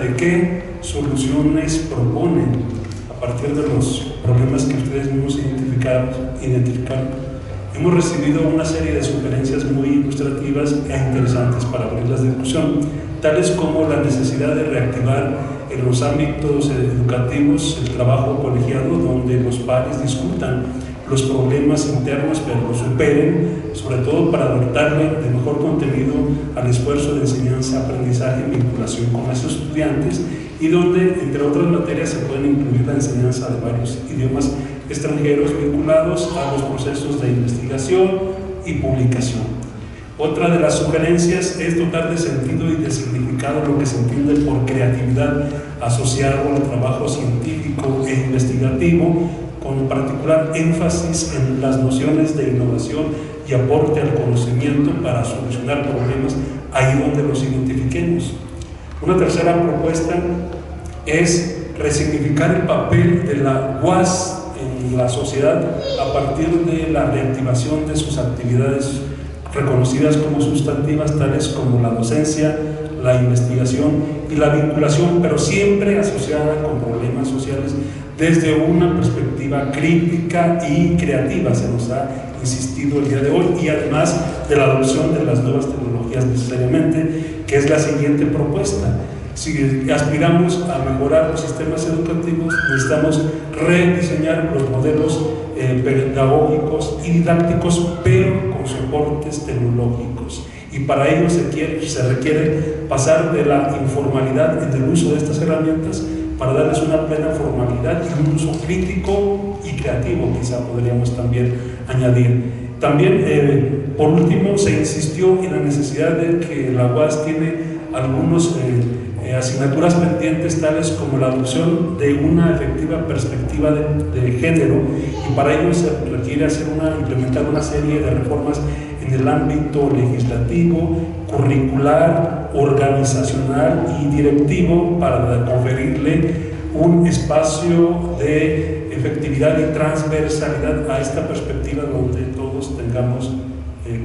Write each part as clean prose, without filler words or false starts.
de qué soluciones proponen a partir de los problemas que ustedes mismos identificaron. Hemos recibido una serie de sugerencias muy ilustrativas e interesantes para abrir la discusión, tales como la necesidad de reactivar en los ámbitos educativos el trabajo colegiado, donde los pares discutan los problemas internos pero los superen, sobre todo para dotarle de mejor contenido al esfuerzo de enseñanza, aprendizaje y vinculación con los estudiantes, y donde, entre otras materias, se pueden incluir la enseñanza de varios idiomas extranjeros vinculados a los procesos de investigación y publicación. Otra de las sugerencias es dotar de sentido y de significado lo que se entiende por creatividad asociado al trabajo científico e investigativo, con particular énfasis en las nociones de innovación y aporte al conocimiento para solucionar problemas ahí donde los identifiquemos. Una tercera propuesta es resignificar el papel de la UAS en la sociedad a partir de la reactivación de sus actividades reconocidas como sustantivas, tales como la docencia, la investigación y la vinculación, pero siempre asociada con problemas sociales desde una perspectiva crítica y creativa, se nos ha insistido el día de hoy, y además de la adopción de las nuevas tecnologías necesariamente, que es la siguiente propuesta. Si aspiramos a mejorar los sistemas educativos, necesitamos rediseñar los modelos pedagógicos y didácticos, pero con soportes tecnológicos. Y para ello se requiere pasar de la informalidad en el uso de estas herramientas para darles una plena formalidad y un uso crítico y creativo, quizá podríamos también añadir. También, por último, se insistió en la necesidad de que la UAS tiene algunos asignaturas pendientes, tales como la adopción de una efectiva perspectiva de género, y para ello se requiere implementar una serie de reformas en el ámbito legislativo, curricular, organizacional y directivo para conferirle un espacio de efectividad y transversalidad a esta perspectiva donde todos tengamos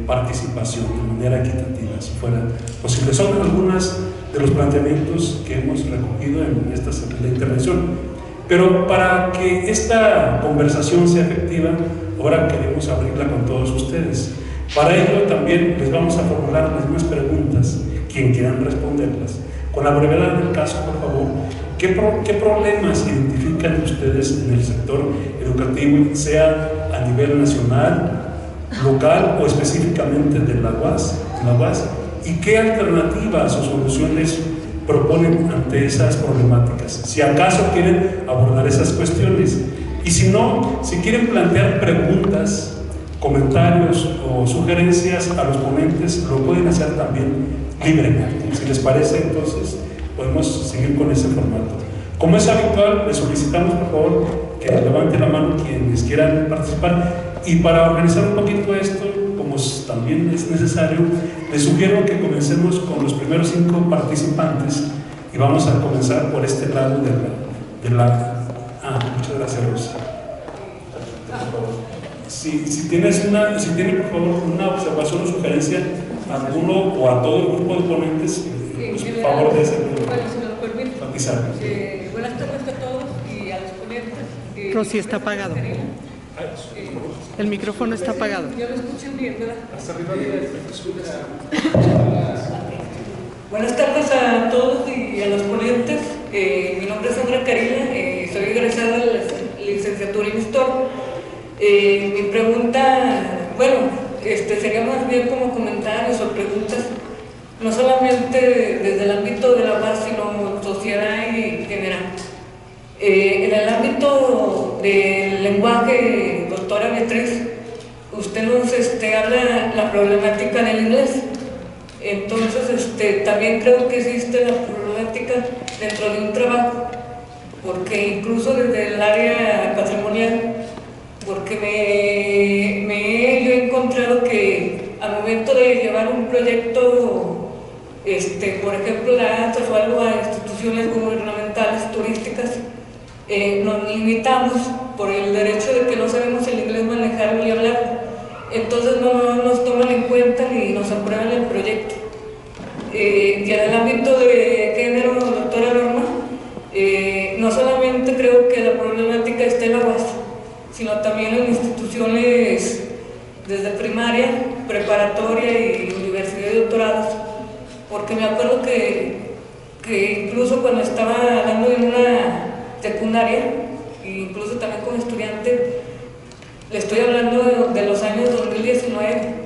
participación de manera equitativa, si fuera posible. Son algunas de los planteamientos que hemos recogido en esta segunda intervención. Pero para que esta conversación sea efectiva, ahora queremos abrirla con todos ustedes. Para ello también les vamos a formular las mismas preguntas, quien quieran responderlas. Con la brevedad del caso, por favor, ¿qué problemas identifican ustedes en el sector educativo, sea a nivel nacional, local o específicamente de la UAS? ¿Y qué alternativas o soluciones proponen ante esas problemáticas? Si acaso quieren abordar esas cuestiones. Y si no, si quieren plantear preguntas, comentarios o sugerencias a los ponentes, lo pueden hacer también libremente. Si les parece, entonces podemos seguir con ese formato. Como es habitual, les solicitamos por favor que levanten la mano quienes quieran participar, y para organizar un poquito esto, como también es necesario, les sugiero que comencemos con los primeros 5 participantes, y vamos a comenzar por este lado muchas gracias, Rosa. Si tiene por favor una observación o sugerencia a alguno o a todo el grupo de ponentes, por favor de ese enfatizar. Buenas tardes a todos y a los ponentes. Rosy, está apagado. El micrófono está apagado. Ya lo escuchan bien, ¿verdad? Hasta arriba Buenas tardes a todos y a los ponentes. Mi nombre es Sandra Karina, soy egresada de la licenciatura en Historia. Mi pregunta, sería más bien como comentarios o preguntas, no solamente desde el ámbito de la UAS, sino sociedad y general. En el ámbito del lenguaje, doctora Beatriz, usted nos habla la problemática del inglés. Entonces, también creo que existe la problemática dentro de un trabajo, porque incluso desde el área patrimonial, porque yo he encontrado que al momento de llevar un proyecto, por ejemplo, de ATAS o algo a instituciones gubernamentales turísticas, nos limitamos por el derecho de que no sabemos el inglés manejarlo y hablarlo. Entonces no nos toman en cuenta ni nos aprueban el proyecto. Y en el ámbito de género, doctora Norma, esté la UAS, sino también en instituciones desde primaria, preparatoria y universidad y doctorados, porque me acuerdo que incluso cuando estaba dando en una secundaria, e incluso también como estudiante, le estoy hablando de los años 2019,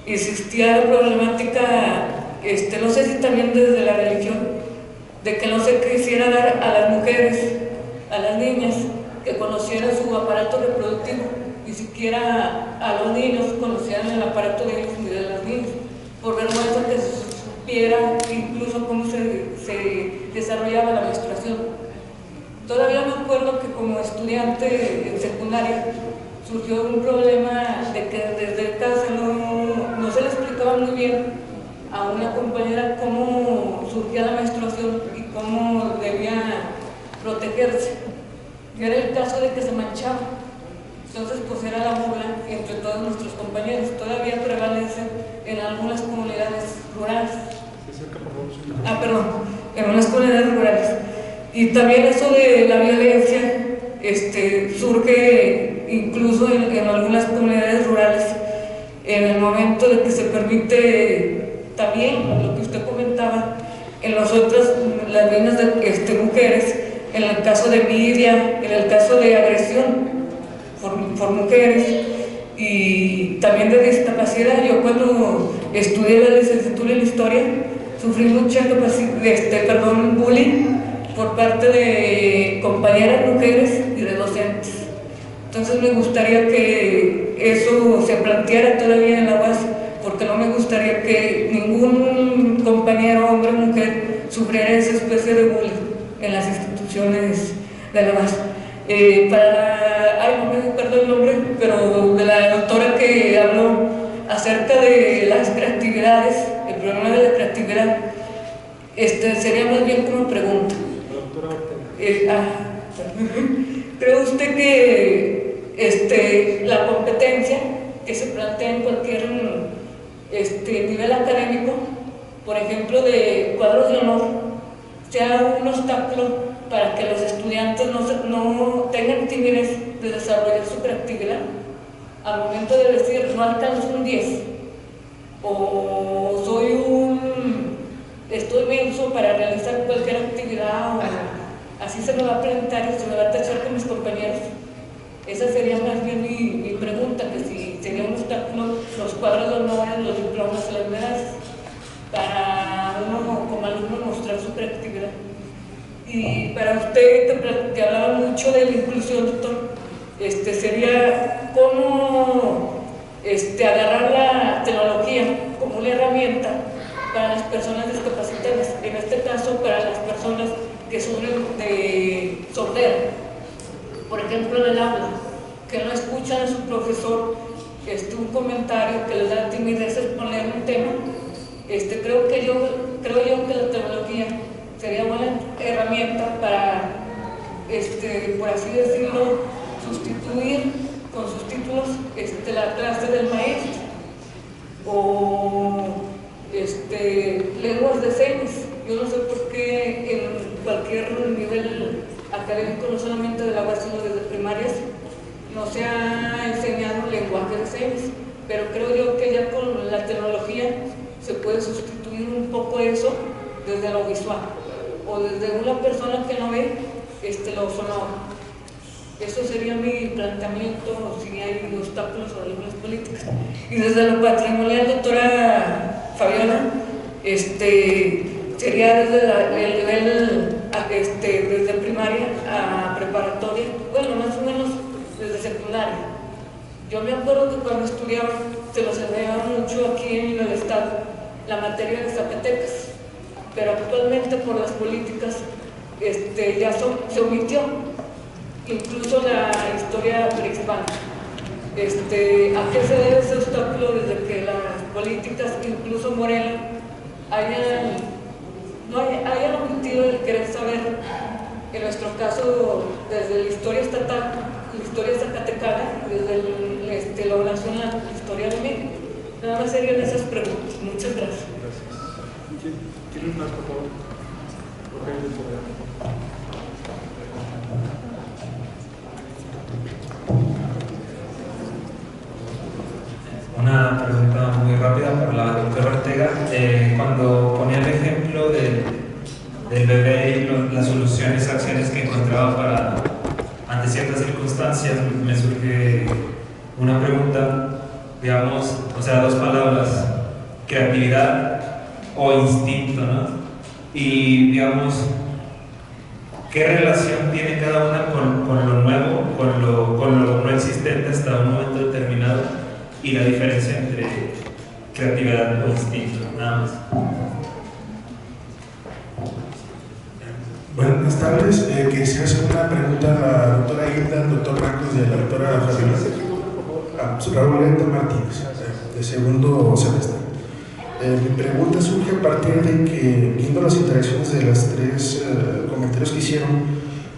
existía la problemática, no sé si también desde la religión, de que no se quisiera dar a las mujeres, a las niñas, que conocieran su aparato reproductivo, ni siquiera a los niños conocieran el aparato de ellos ni de las niñas, por vergüenza que se supiera incluso cómo se desarrollaba la menstruación. Todavía me acuerdo que como estudiante en secundaria surgió un problema de que desde casa no se le explicaba muy bien a una compañera cómo surgía la menstruación y cómo debía protegerse. Y era el caso de que se manchaba. Entonces, pues era la burla entre todos nuestros compañeros. Todavía prevalece en algunas comunidades rurales. En unas comunidades rurales. Y también eso de la violencia surge incluso en algunas comunidades rurales, en el momento de que se permite también lo que usted comentaba, en las niñas de mujeres, en el caso de envidia, en el caso de agresión por mujeres y también de discapacidad. Yo cuando estudié la licenciatura en Historia sufrí mucha bullying por parte de compañeras mujeres y de docentes. Entonces me gustaría que eso se planteara todavía en la UAS, porque no me gustaría que ningún compañero, hombre o mujer, sufriera esa especie de bullying en las instituciones de la UAS. No me acuerdo el nombre, pero de la doctora que habló acerca de las creatividades, el problema de la creatividad, sería más bien como pregunta. ¿Cree usted que la competencia que se plantea en cualquier nivel académico, por ejemplo de cuadros de honor, sea un obstáculo para que los estudiantes no tengan timidez de desarrollar su creatividad al momento de decir no alcanzo un 10 o estoy menso para realizar cualquier actividad, o así se me va a presentar y se me va a tachar con mis compañeros? Esa sería más bien mi pregunta, que si sería un obstáculo los cuadros de honor, los diplomas y las medallas, para uno como alumno mostrar su creatividad. Y para usted, que hablaba mucho de la inclusión, doctor, sería cómo agarrar la tecnología como una herramienta para las personas discapacitadas, en este caso para las personas que sufren de sordera, por ejemplo en el habla, que no escuchan a su profesor un comentario que les da timidez exponer un tema. Creo yo que la tecnología sería buena herramienta para, por así decirlo, sustituir con sus títulos la clase del maestro o lenguas de señas. Yo no sé por qué en cualquier nivel académico, no solamente de la UAS, sino desde primarias, no se ha enseñado lenguaje de señas, pero creo yo que ya con la tecnología se puede sustituir un poco eso desde lo visual o desde una persona que no ve lo sonoro. Eso sería mi planteamiento si hay obstáculos o algunas políticas. Y desde lo patrimonial, doctora Fabiola, sería desde el nivel desde primaria a preparatoria, bueno, más o menos desde secundaria. Yo me acuerdo que cuando estudiaba se nos enseñaba mucho aquí en el estado la materia de Zacatecas, pero actualmente por las políticas ya se omitió, incluso la historia prehispana. ¿A qué se debe ese obstáculo desde que las políticas, incluso Morena, hayan omitido el querer saber, en nuestro caso, desde la historia estatal, la historia zacatecana, desde lo nacional, la historia de México? Nada más serían esas preguntas. Muchas gracias. ¿Tienes más, por favor? del bebé y las soluciones, acciones que encontraba ante ciertas circunstancias, me surge una pregunta, digamos, o sea, dos palabras, creatividad o instinto, ¿no? Y, digamos, ¿qué relación tiene cada una con lo nuevo, con lo no existente hasta un momento determinado, y la diferencia entre creatividad o instinto? Nada más. Buenas tardes. Quisiera hacer una pregunta a la doctora Hilda, al doctor Marcos y a la doctora Fabiola. Raúl Lenta Martínez, de segundo semestre. Mi pregunta surge a partir de que, viendo las interacciones de las tres comentarios que hicieron,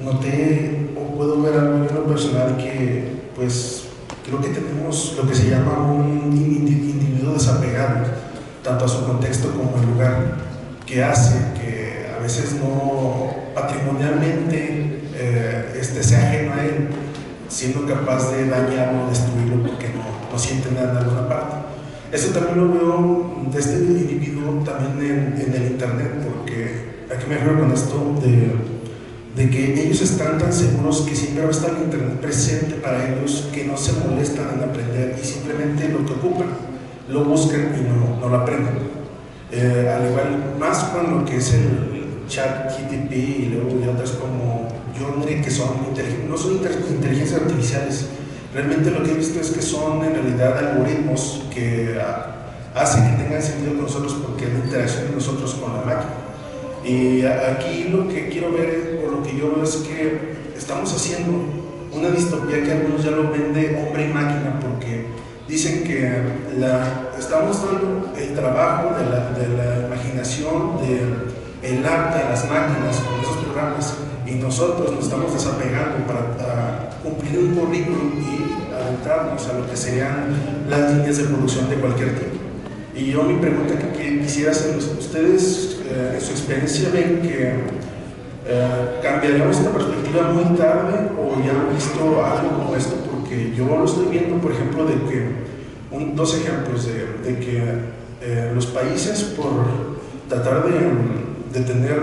noté o puedo ver algo en lo personal que, pues, creo que tenemos lo que se llama un individuo desapegado, tanto a su contexto como al lugar, que hace que a veces no patrimonialmente sea ajeno a él, siendo capaz de dañarlo o destruirlo porque no siente nada en alguna parte. Eso también lo veo de este individuo también en el internet, porque ¿a qué me refiero con esto? De que ellos están tan seguros que siempre va a estar el internet presente para ellos, que no se molestan en aprender y simplemente lo que ocupan lo buscan y no lo aprenden. Al igual, más con lo que es el chat GTP y luego de otras como Yondri, que no son inteligencias artificiales. Realmente lo que he visto es que son en realidad algoritmos que hacen que tengan sentido con nosotros, porque es la interacción de nosotros con la máquina. Y aquí lo que quiero ver, o lo que yo veo, es que estamos haciendo una distopía que algunos ya lo ven de hombre y máquina, porque dicen que estamos dando el trabajo de la imaginación, del arte a las máquinas con esos programas, y nosotros nos estamos desapegando para cumplir un currículum y adentrarnos a lo que serían las líneas de producción de cualquier tipo. Y yo mi pregunta que quisiera hacer, ¿ustedes en su experiencia ven que cambiaríamos esta perspectiva muy tarde o ya han visto algo como esto? Porque yo lo estoy viendo, por ejemplo, de que dos ejemplos de que los países, por tratar de tener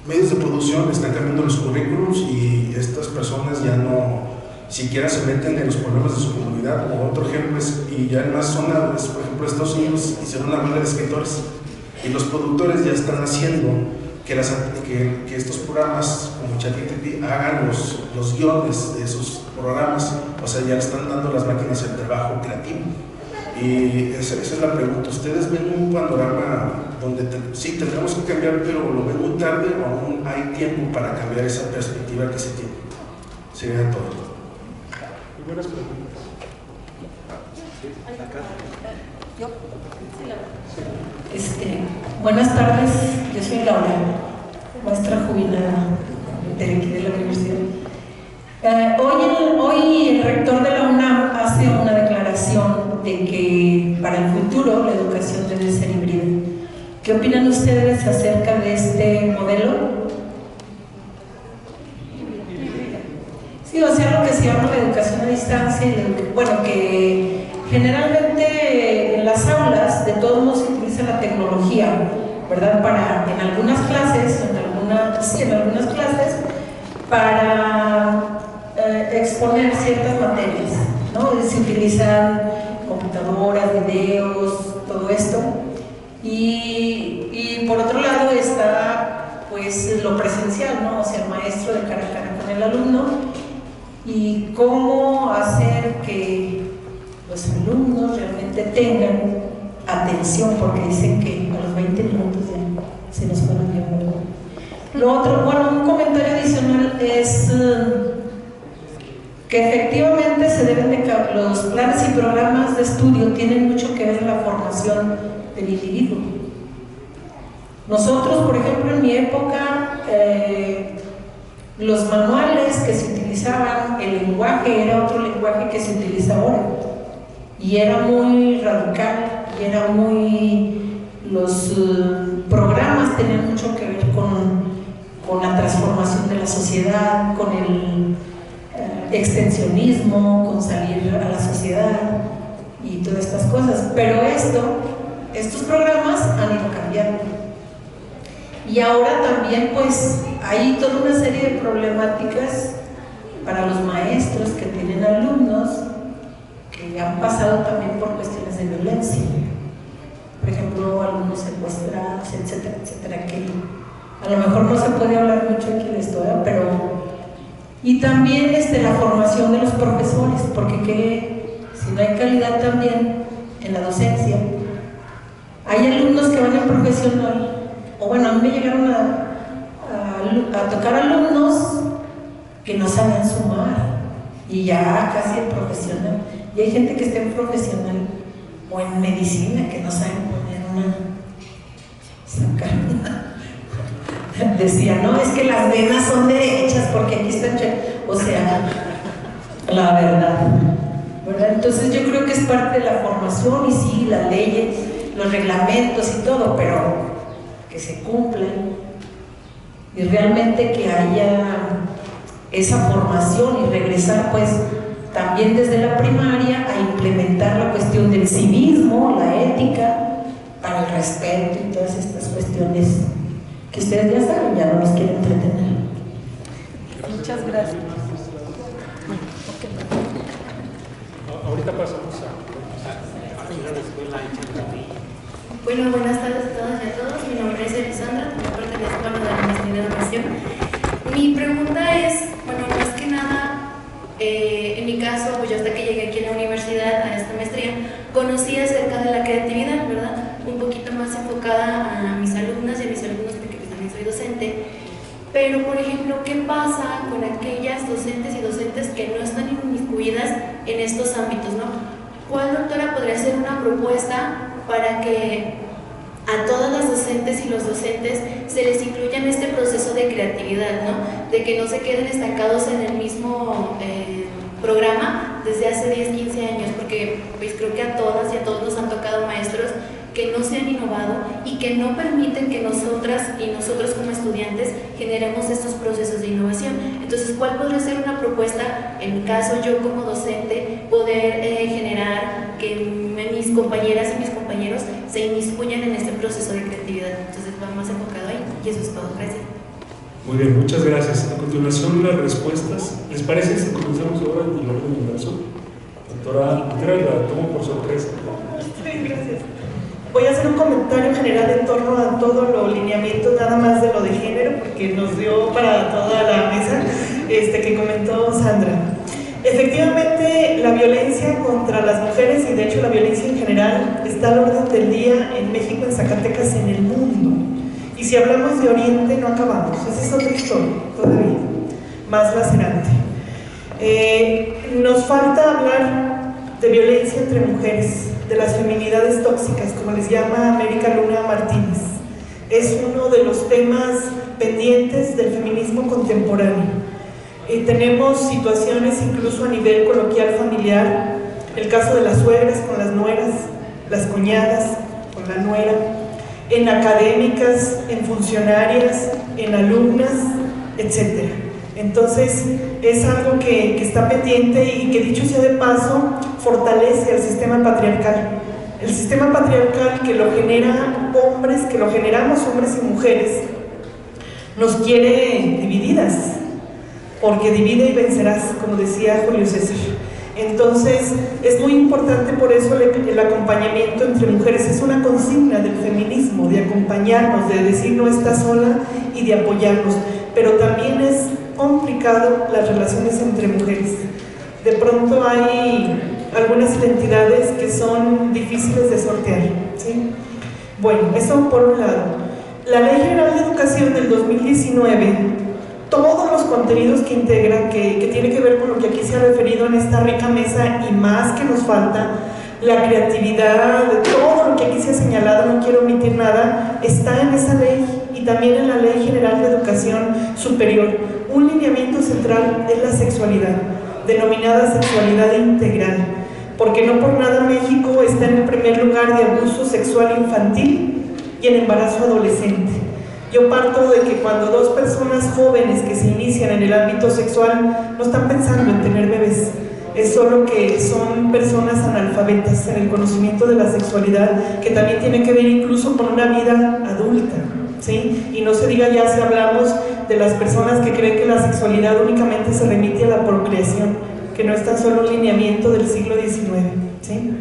medios de producción, están cambiando los currículums y estas personas ya no siquiera se meten en los problemas de su comunidad. O otro ejemplo es, y ya en más zonas, por ejemplo, Estados Unidos hicieron una huelga de escritores y los productores ya están haciendo que estos programas como ChatGPT hagan los guiones de esos programas. O sea, ya le están dando a las máquinas el trabajo creativo. Y esa es la pregunta. ¿Ustedes ven un panorama donde sí tendremos que cambiar, pero lo ven muy tarde, o aún hay tiempo para cambiar esa perspectiva que se tiene? Sería todo. Muy buenas preguntas. Buenas tardes, yo soy Laura, maestra jubilada de aquí de la universidad. Hoy el rector de la UNAM hace una declaración de que para el futuro la educación debe ser híbrida. ¿Qué opinan ustedes acerca de este modelo? Sí, o sea, lo que se llama la educación a distancia, bueno, que generalmente en las aulas de todos modos se utiliza la tecnología, ¿verdad? En algunas clases, en algunas clases, para exponer ciertas materias, ¿no? Se utilizan computadoras, videos, todo esto. Y por otro lado está pues lo presencial, ¿no? O sea, el maestro de cara a cara con el alumno, y cómo hacer que los alumnos realmente tengan atención, porque dicen que a los 20 minutos ya se nos van a olvidar algo. Lo otro, bueno, un comentario adicional es que efectivamente los planes y programas de estudio tienen mucho que ver en la formación del individuo. Nosotros, por ejemplo, en mi época, los manuales que se utilizaban, el lenguaje era otro lenguaje que se utiliza ahora, y era muy radical, y era los programas tenían mucho que ver con la transformación de la sociedad, con el extensionismo, con salir a la sociedad y todas estas cosas. Pero estos programas han ido cambiando, Y ahora también pues hay toda una serie de problemáticas para los maestros que tienen alumnos que han pasado también por cuestiones de violencia. Por ejemplo, alumnos secuestrados, etcétera, etcétera, que a lo mejor no se puede hablar mucho aquí de esto, pero... Y también la formación de los profesores, porque si no hay calidad también en la docencia, hay alumnos que van en profesional, o bueno, a mí me llegaron a tocar alumnos que no saben sumar, y ya casi en profesional, y hay gente que está en profesional o en medicina que no saben poner una decía, no, es que las venas son derechas porque aquí están, o sea, la verdad, ¿verdad? Entonces yo creo que es parte de la formación, y sí, las leyes, los reglamentos y todo, pero que se cumplan y realmente que haya esa formación, y regresar pues también desde la primaria a implementar la cuestión del civismo, la ética, para el respeto y todas estas cuestiones que ustedes ya saben, ya no nos quieren entretener. Muchas gracias. Ahorita pasamos a... Bueno, buenas tardes a todas y a todos. Mi nombre es Elisandra, pertenezco a la Maestría de Educación. Mi pregunta es, bueno, más que nada, en mi caso, pues yo hasta que llegué aquí a la universidad, a esta maestría, conocí acerca de la creatividad, ¿verdad? Un poquito más enfocada a mis alumnas y a mis alumnos, porque pues también soy docente. Pero, por ejemplo, ¿qué pasa con aquellas docentes y docentes que no están inmiscuidas en estos ámbitos, ¿no? ¿Cuál, doctora, podría ser una propuesta para que a todas las docentes y los docentes se les incluya en este proceso de creatividad, ¿no? De que no se queden estancados en el mismo programa desde hace 10, 15 años, porque pues creo que a todas y a todos nos han tocado maestros que no se han innovado y que no permiten que nosotras y nosotros como estudiantes generemos estos procesos de innovación. Entonces, ¿cuál podría ser una propuesta, en mi caso yo como docente, poder generar que mis compañeras y mis compañeros se inmiscuyan en este proceso de creatividad? Entonces, va más enfocado ahí, y eso es todo. Gracias. Muy bien, muchas gracias. A continuación, las respuestas. ¿Les parece si comenzamos ahora en el orden inverso? Doctora, la tomo por sorpresa. Sí, gracias. Voy a hacer un comentario general en torno a todo lo lineamiento, nada más de lo de género, porque nos dio para toda la mesa que comentó Sandra. Efectivamente, la violencia contra las mujeres, y de hecho la violencia en general, está al orden del día en México, en Zacatecas, en el mundo. Y si hablamos de Oriente, no acabamos. Esa es otra historia, todavía más lacerante. Nos falta hablar de violencia entre mujeres, de las feminidades tóxicas, como les llama América Luna Martínez. Es uno de los temas pendientes del feminismo contemporáneo. Tenemos situaciones incluso a nivel coloquial familiar, el caso de las suegras con las nueras, las cuñadas con la nuera, en académicas, en funcionarias, en alumnas, etc. Entonces, es algo que está pendiente y que, dicho sea de paso, fortalece el sistema patriarcal. El sistema patriarcal que lo genera hombres, que lo generamos hombres y mujeres, nos quiere divididas, porque divide y vencerás, como decía Julio César. Entonces, es muy importante por eso el acompañamiento entre mujeres. Es una consigna del feminismo, de acompañarnos, de decir no estás sola y de apoyarnos. Pero también es complicado las relaciones entre mujeres. De pronto hay algunas identidades que son difíciles de sortear, ¿sí? Bueno, eso por un lado. La Ley General de Educación del 2019, todos los contenidos que integra, que tiene que ver con lo que aquí se ha referido en esta rica mesa y más que nos falta, la creatividad, todo lo que aquí se ha señalado, no quiero omitir nada, está en esa ley y también en la Ley General de Educación Superior. Un lineamiento central es la sexualidad, denominada sexualidad integral, porque no por nada México está en el primer lugar de abuso sexual infantil y en embarazo adolescente. Yo parto de que cuando dos personas jóvenes que se inician en el ámbito sexual no están pensando en tener bebés, es solo que son personas analfabetas en el conocimiento de la sexualidad, que también tiene que ver incluso con una vida adulta. ¿sí? Y no se diga ya si hablamos de las personas que creen que la sexualidad únicamente se remite a la procreación, que no es tan solo un lineamiento del siglo XIX, ¿sí?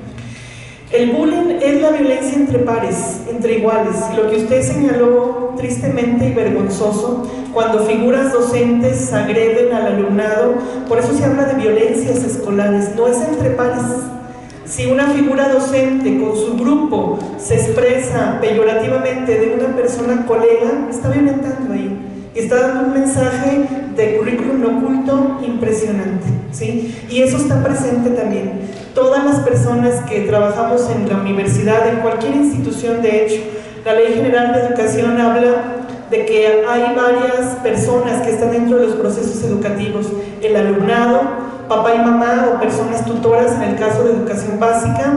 El bullying es la violencia entre pares, entre iguales, lo que usted señaló tristemente y vergonzoso, cuando figuras docentes agreden al alumnado. Por eso se habla de violencias escolares, no es entre pares. Si una figura docente con su grupo se expresa peyorativamente de una persona colega, está violentando ahí y está dando un mensaje de currículum oculto impresionante, ¿sí? Y eso está presente también. Todas las personas que trabajamos en la universidad, en cualquier institución, de hecho, la Ley General de Educación habla de que hay varias personas que están dentro de los procesos educativos: el alumnado, papá y mamá o personas tutoras en el caso de educación básica,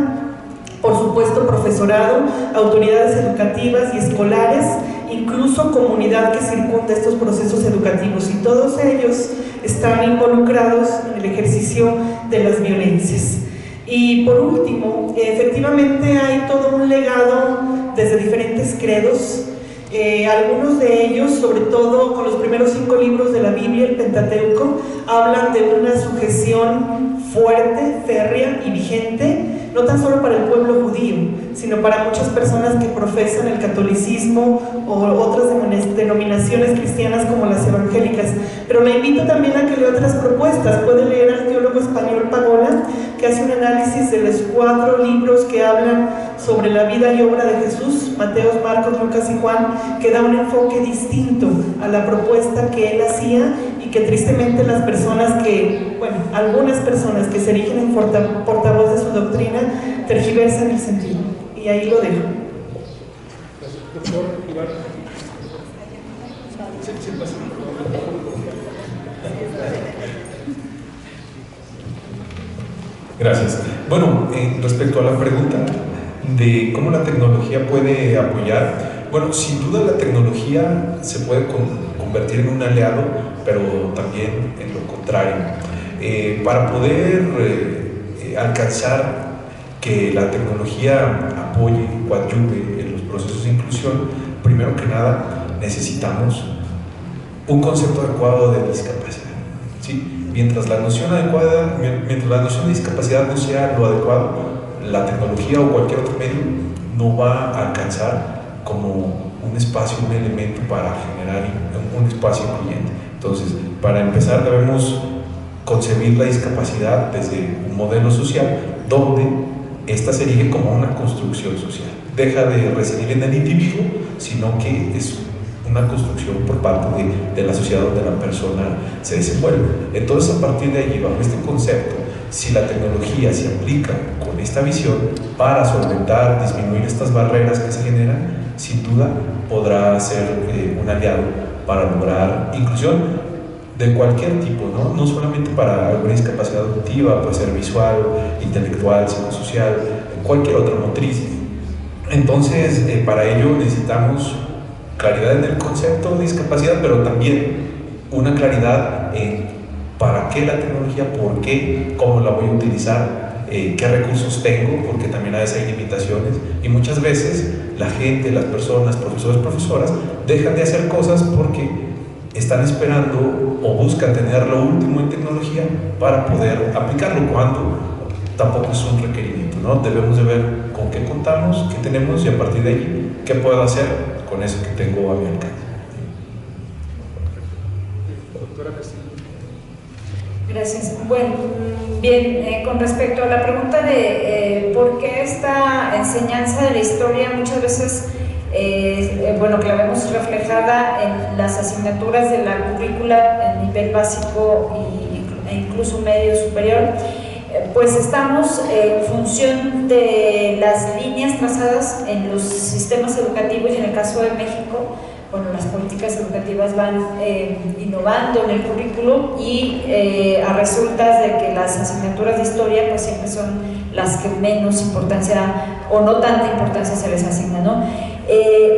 por supuesto profesorado, autoridades educativas y escolares, incluso comunidad que circunda estos procesos educativos, y todos ellos están involucrados en el ejercicio de las violencias. Y por último, efectivamente hay todo un legado desde diferentes credos. Algunos de ellos, sobre todo con los primeros 5 libros de la Biblia, el Pentateuco, hablan de una sujeción fuerte, férrea y vigente, no tan solo para el pueblo judío, sino para muchas personas que profesan el catolicismo o otras denominaciones cristianas como las evangélicas. Pero le invito también a que lea otras propuestas. Puede leer al teólogo español Pagola, que hace un análisis de los 4 libros que hablan sobre la vida y obra de Jesús, Mateo, Marcos, Lucas y Juan, que da un enfoque distinto a la propuesta que él hacía, y que tristemente las personas que, bueno, algunas personas que se erigen en portavoz de su doctrina tergiversan el sentido. Y ahí lo dejo. Doctor Iván. Gracias. Bueno, respecto a la pregunta de cómo la tecnología puede apoyar, bueno, sin duda la tecnología se puede convertir en un aliado, pero también en lo contrario. Para poder alcanzar que la tecnología apoye, coadyuve en los procesos de inclusión, primero que nada necesitamos un concepto adecuado de discapacidad, ¿sí? Mientras la noción de discapacidad no sea lo adecuado, la tecnología o cualquier otro medio no va a alcanzar como un espacio, un elemento para generar un espacio incluyente. Entonces, para empezar debemos concebir la discapacidad desde un modelo social donde ésta se erige como una construcción social. Deja de residir en el individuo, sino que es una construcción por parte de la sociedad donde la persona se desenvuelve. Entonces, a partir de allí, bajo este concepto, si la tecnología se aplica con esta visión para solventar, disminuir estas barreras que se generan, sin duda podrá ser un aliado para lograr inclusión de cualquier tipo, no solamente para alguna discapacidad auditiva, puede ser visual, intelectual, psicosocial, cualquier otra motriz. Entonces, para ello necesitamos claridad en el concepto de discapacidad, pero también una claridad en para qué la tecnología, por qué, cómo la voy a utilizar, qué recursos tengo, porque también a veces hay limitaciones, y muchas veces la gente, las personas, profesores, profesoras, dejan de hacer cosas porque están esperando o buscan tener lo último en tecnología para poder aplicarlo, cuando tampoco es un requerimiento, ¿no? Debemos de ver con qué contamos, qué tenemos, y a partir de ahí, qué puedo hacer con eso que tengo a mi alcance. Doctora Castillo. Gracias. Bueno, bien, con respecto a la pregunta de por qué esta enseñanza de la historia muchas veces, bueno, que la vemos reflejada en las asignaturas de la currícula en nivel básico e incluso medio superior, pues estamos en función de las líneas trazadas en los sistemas educativos, y en el caso de México, bueno, las políticas educativas van innovando en el currículo, y a resultas de que las asignaturas de historia pues siempre son las que menos importancia o no tanta importancia se les asigna, ¿no?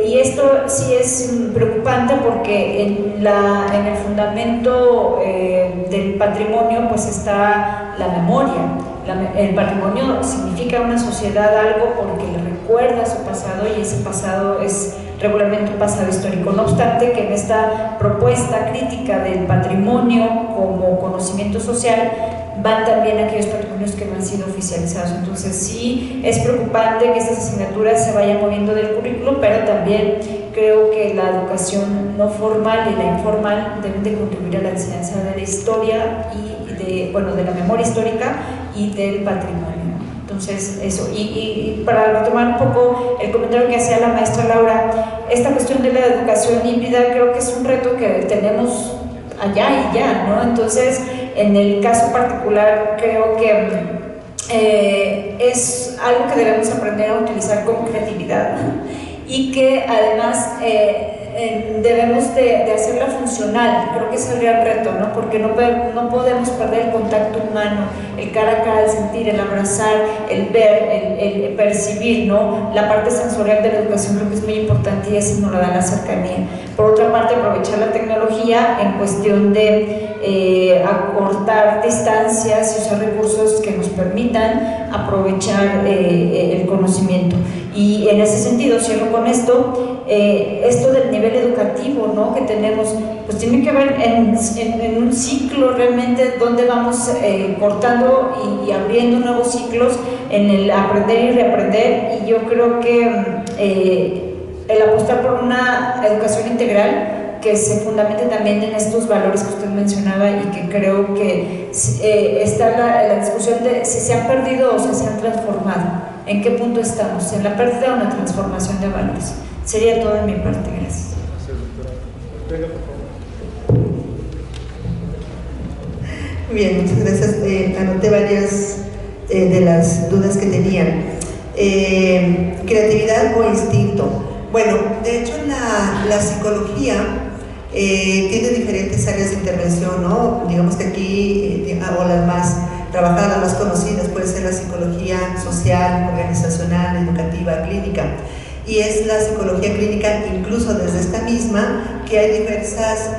Y esto sí es preocupante, porque en el fundamento del patrimonio pues está la memoria. El patrimonio significa una sociedad algo porque le recuerda su pasado, y ese pasado es regularmente un pasado histórico. No obstante que en esta propuesta crítica del patrimonio como conocimiento social van también aquellos patrimonios que no han sido oficializados. Entonces sí es preocupante que estas asignaturas se vayan moviendo del currículo, pero también creo que la educación no formal y la informal deben de contribuir a la enseñanza de la historia y de la memoria histórica y del patrimonio. Entonces, eso. Y para retomar un poco el comentario que hacía la maestra Laura, esta cuestión de la educación híbrida creo que es un reto que tenemos allá y ya, ¿no? Entonces, en el caso particular, creo que es algo que debemos aprender a utilizar con creatividad y que además debemos de hacerla funcional. Creo que es el gran reto, ¿no? Porque no podemos perder el contacto humano, el cara a cara, el sentir, el abrazar, el ver, el percibir, ¿no? La parte sensorial de la educación creo que es muy importante y eso nos la da la cercanía. Por otra parte, aprovechar la tecnología en cuestión de acortar distancias y usar recursos que nos permitan aprovechar el conocimiento. Y en ese sentido, cierro con esto, esto del nivel educativo, ¿no?, que tenemos, pues tiene que ver en un ciclo realmente donde vamos cortando y abriendo nuevos ciclos en el aprender y reaprender. Y yo creo que el apostar por una educación integral que se fundamente también en estos valores que usted mencionaba y que creo que está la discusión de si se han perdido o si se han transformado. ¿En qué punto estamos? ¿En la pérdida o en la transformación de valores? Sería todo de mi parte. Gracias. Venga, por favor. Bien, muchas gracias. Anoté varias de las dudas que tenían. ¿Creatividad o instinto? Bueno, de hecho la psicología tiene diferentes áreas de intervención, ¿no? Digamos que aquí, o las más trabajadas, más conocidas, puede ser la psicología social, organizacional, educativa, clínica. Y es la psicología clínica, incluso desde esta misma, que hay diversas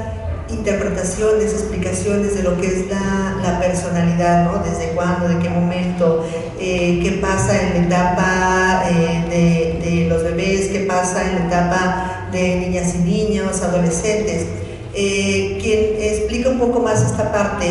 interpretaciones, explicaciones de lo que es la personalidad, ¿no? Desde cuándo, de qué momento, qué pasa en la etapa de los bebés, qué pasa en la etapa de niñas y niños, adolescentes. Quien explica un poco más esta parte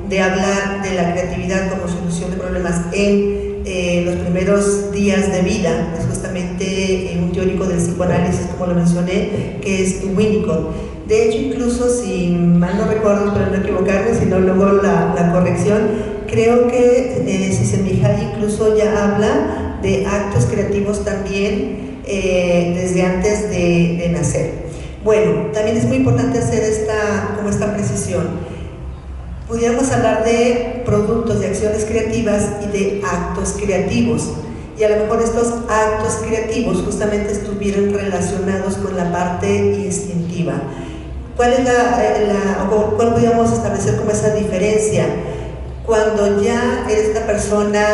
de hablar de la creatividad como solución de problemas en los primeros días de vida es justamente un teórico del psicoanálisis, como lo mencioné, que es Winnicott. De hecho, incluso, si mal no recuerdo, para no equivocarme, sino luego la corrección, creo que si se fija, incluso ya habla de actos creativos también desde antes de nacer. Bueno, también es muy importante hacer esta precisión. Pudiéramos hablar de productos, de acciones creativas y de actos creativos. Y a lo mejor estos actos creativos justamente estuvieran relacionados con la parte instintiva. ¿Cuál podríamos establecer como esa diferencia? Cuando ya eres una persona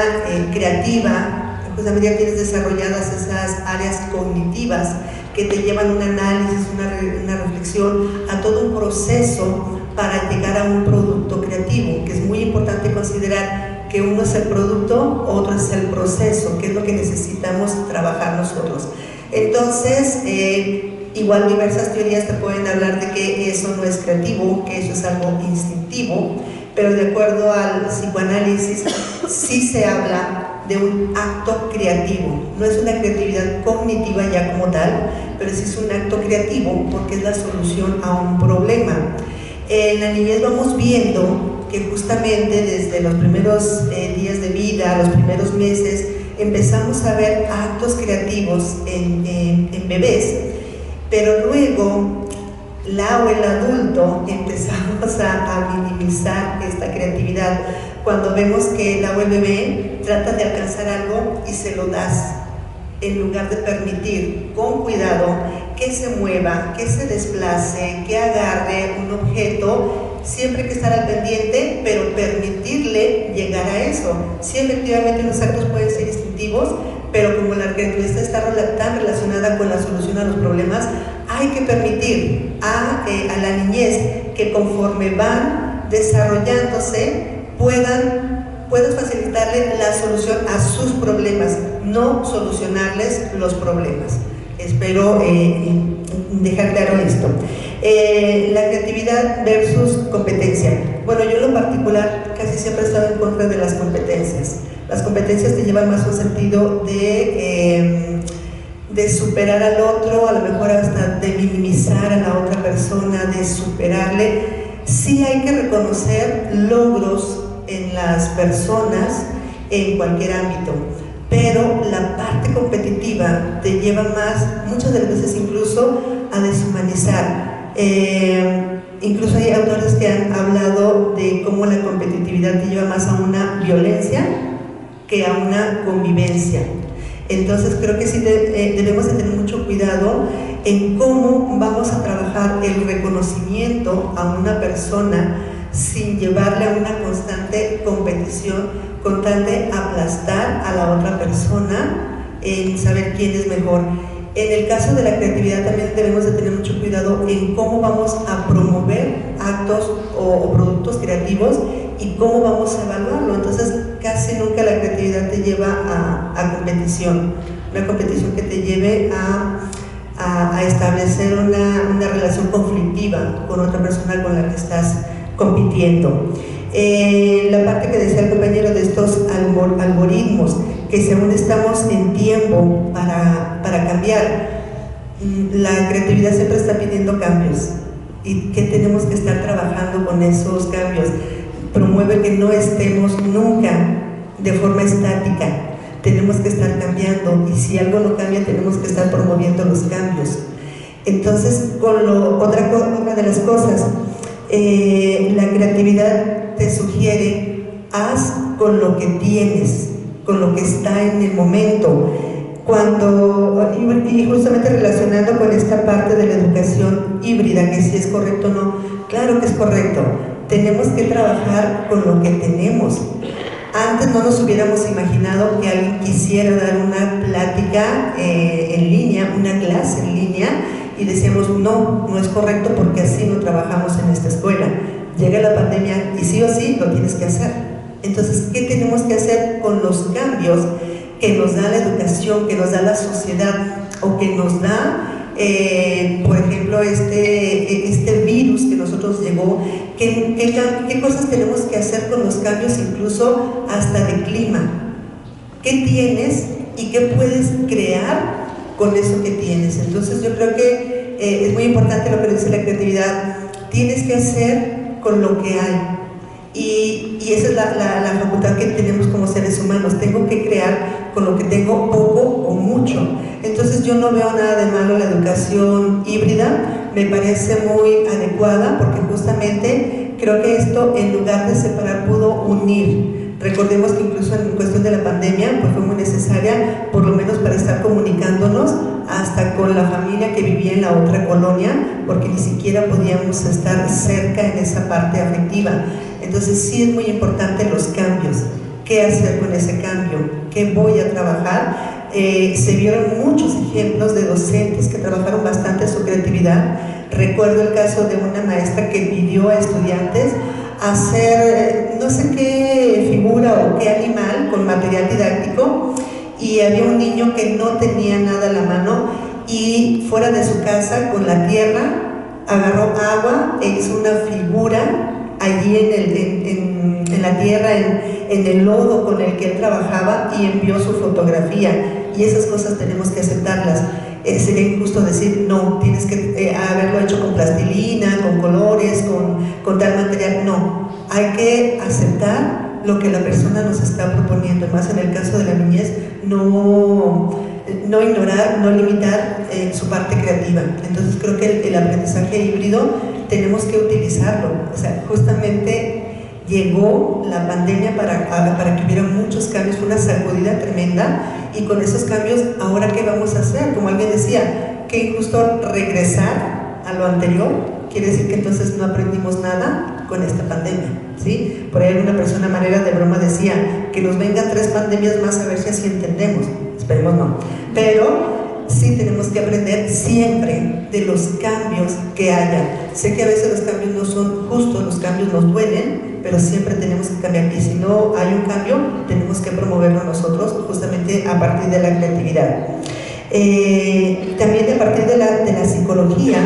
creativa, justamente ya tienes desarrolladas esas áreas cognitivas que te llevan a un análisis, una reflexión, a todo un proceso para llegar a un producto creativo, que es muy importante considerar que uno es el producto, otro es el proceso, que es lo que necesitamos trabajar nosotros. Entonces, igual diversas teorías te pueden hablar de que eso no es creativo, que eso es algo instintivo, pero de acuerdo al psicoanálisis sí se habla de un acto creativo. No es una creatividad cognitiva ya como tal, pero sí es un acto creativo porque es la solución a un problema. En la niñez vamos viendo que justamente desde los primeros días de vida, los primeros meses, empezamos a ver actos creativos en bebés, pero luego la o el adulto empezamos a minimizar esta creatividad cuando vemos que la o el bebé trata de alcanzar algo y se lo das, en lugar de permitir con cuidado que se mueva, que se desplace, que agarre un objeto. Siempre hay que estar al pendiente, pero permitirle llegar a eso. Sí, efectivamente los actos pueden ser instintivos, pero como la creatividad está tan relacionada con la solución a los problemas, hay que permitir a la niñez que conforme van desarrollándose puedan facilitarle la solución a sus problemas, no solucionarles los problemas. Espero dejar claro esto. La creatividad versus competencia. Bueno, yo en lo particular casi siempre he estado en contra de las competencias. Las competencias te llevan más a un sentido de superar al otro, a lo mejor hasta de minimizar a la otra persona, de superarle. Sí hay que reconocer logros en las personas en cualquier ámbito, pero la parte competitiva te lleva más, muchas de las veces incluso, a deshumanizar. Incluso hay autores que han hablado de cómo la competitividad te lleva más a una violencia que a una convivencia. Entonces creo que sí debemos de tener mucho cuidado en cómo vamos a trabajar el reconocimiento a una persona sin llevarle a una constante competición, con tal de aplastar a la otra persona en saber quién es mejor. En el caso de la creatividad también debemos de tener mucho cuidado en cómo vamos a promover actos o productos creativos y cómo vamos a evaluarlo. Entonces casi nunca la creatividad te lleva a competición, una competición que te lleve a establecer una relación conflictiva con otra persona con la que estás compitiendo. La parte que decía el compañero de estos algoritmos, que si aún estamos en tiempo para cambiar, la creatividad siempre está pidiendo cambios y que tenemos que estar trabajando con esos cambios. Promueve que no estemos nunca de forma estática, tenemos que estar cambiando, y si algo no cambia tenemos que estar promoviendo los cambios. Entonces, otra de las cosas, la creatividad te sugiere, haz con lo que tienes, con lo que está en el momento. Y justamente relacionando con esta parte de la educación híbrida, que si es correcto o no, claro que es correcto. Tenemos que trabajar con lo que tenemos. Antes no nos hubiéramos imaginado que alguien quisiera dar una plática en línea, una clase en línea, y decíamos, no es correcto porque así no trabajamos en esta escuela. Llega la pandemia y sí o sí lo tienes que hacer. Entonces, ¿qué tenemos que hacer con los cambios que nos da la educación, que nos da la sociedad, o que nos da, por ejemplo, este virus que nosotros llegó? ¿Qué cosas tenemos que hacer con los cambios, incluso hasta de clima? ¿Qué tienes y qué puedes crear con eso que tienes? Entonces yo creo que es muy importante lo que dice la creatividad. Tienes que hacer con lo que hay, y esa es la facultad que tenemos como seres humanos. Tengo que crear con lo que tengo, poco o mucho. Entonces yo no veo nada de malo en la educación híbrida, me parece muy adecuada, porque justamente creo que esto, en lugar de separar, pudo unir. Recordemos que incluso en cuestión de la pandemia pues fue muy necesaria, por lo menos para estar comunicándonos hasta con la familia que vivía en la otra colonia, porque ni siquiera podíamos estar cerca en esa parte afectiva. Entonces sí es muy importante los cambios. ¿Qué hacer con ese cambio? ¿Qué voy a trabajar? Se vieron muchos ejemplos de docentes que trabajaron bastante su creatividad. Recuerdo el caso de una maestra que pidió a estudiantes hacer no sé qué figura o qué animal con material didáctico, y había un niño que no tenía nada a la mano, y fuera de su casa con la tierra agarró agua e hizo una figura allí en la tierra, en el lodo con el que él trabajaba, y envió su fotografía. Y esas cosas tenemos que aceptarlas. Sería injusto decir, no, tienes que haberlo hecho con plastilina, con colores, con tal material. No, hay que aceptar lo que la persona nos está proponiendo, más en el caso de la niñez, no ignorar, no limitar su parte creativa. Entonces creo que el aprendizaje híbrido tenemos que utilizarlo. O sea, justamente llegó la pandemia para que hubiera muchos cambios, fue una sacudida tremenda, y con esos cambios, ¿ahora qué vamos a hacer? Como alguien decía, que injusto regresar a lo anterior, quiere decir que entonces no aprendimos nada con esta pandemia, ¿sí? Por ahí una persona, a manera de broma, decía que nos vengan 3 pandemias más a ver si así entendemos. Esperemos no, pero sí tenemos que aprender siempre de los cambios que haya. Sé que a veces los cambios no son justos, los cambios nos duelen, pero siempre tenemos que cambiar, y si no hay un cambio, tenemos que promoverlo nosotros, justamente a partir de la creatividad. También a partir de la psicología,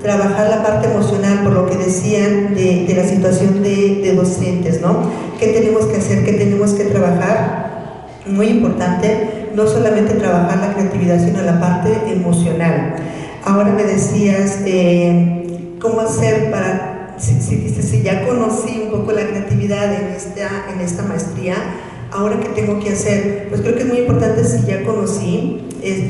trabajar la parte emocional, por lo que decían de la situación de docentes, ¿no? ¿Qué tenemos que hacer? ¿Qué tenemos que trabajar? Muy importante, no solamente trabajar la creatividad, sino la parte emocional. Ahora me decías, ¿cómo hacer para, si ya conocí un poco la creatividad en esta maestría, ahora qué tengo que hacer? Pues creo que es muy importante, si ya conocí,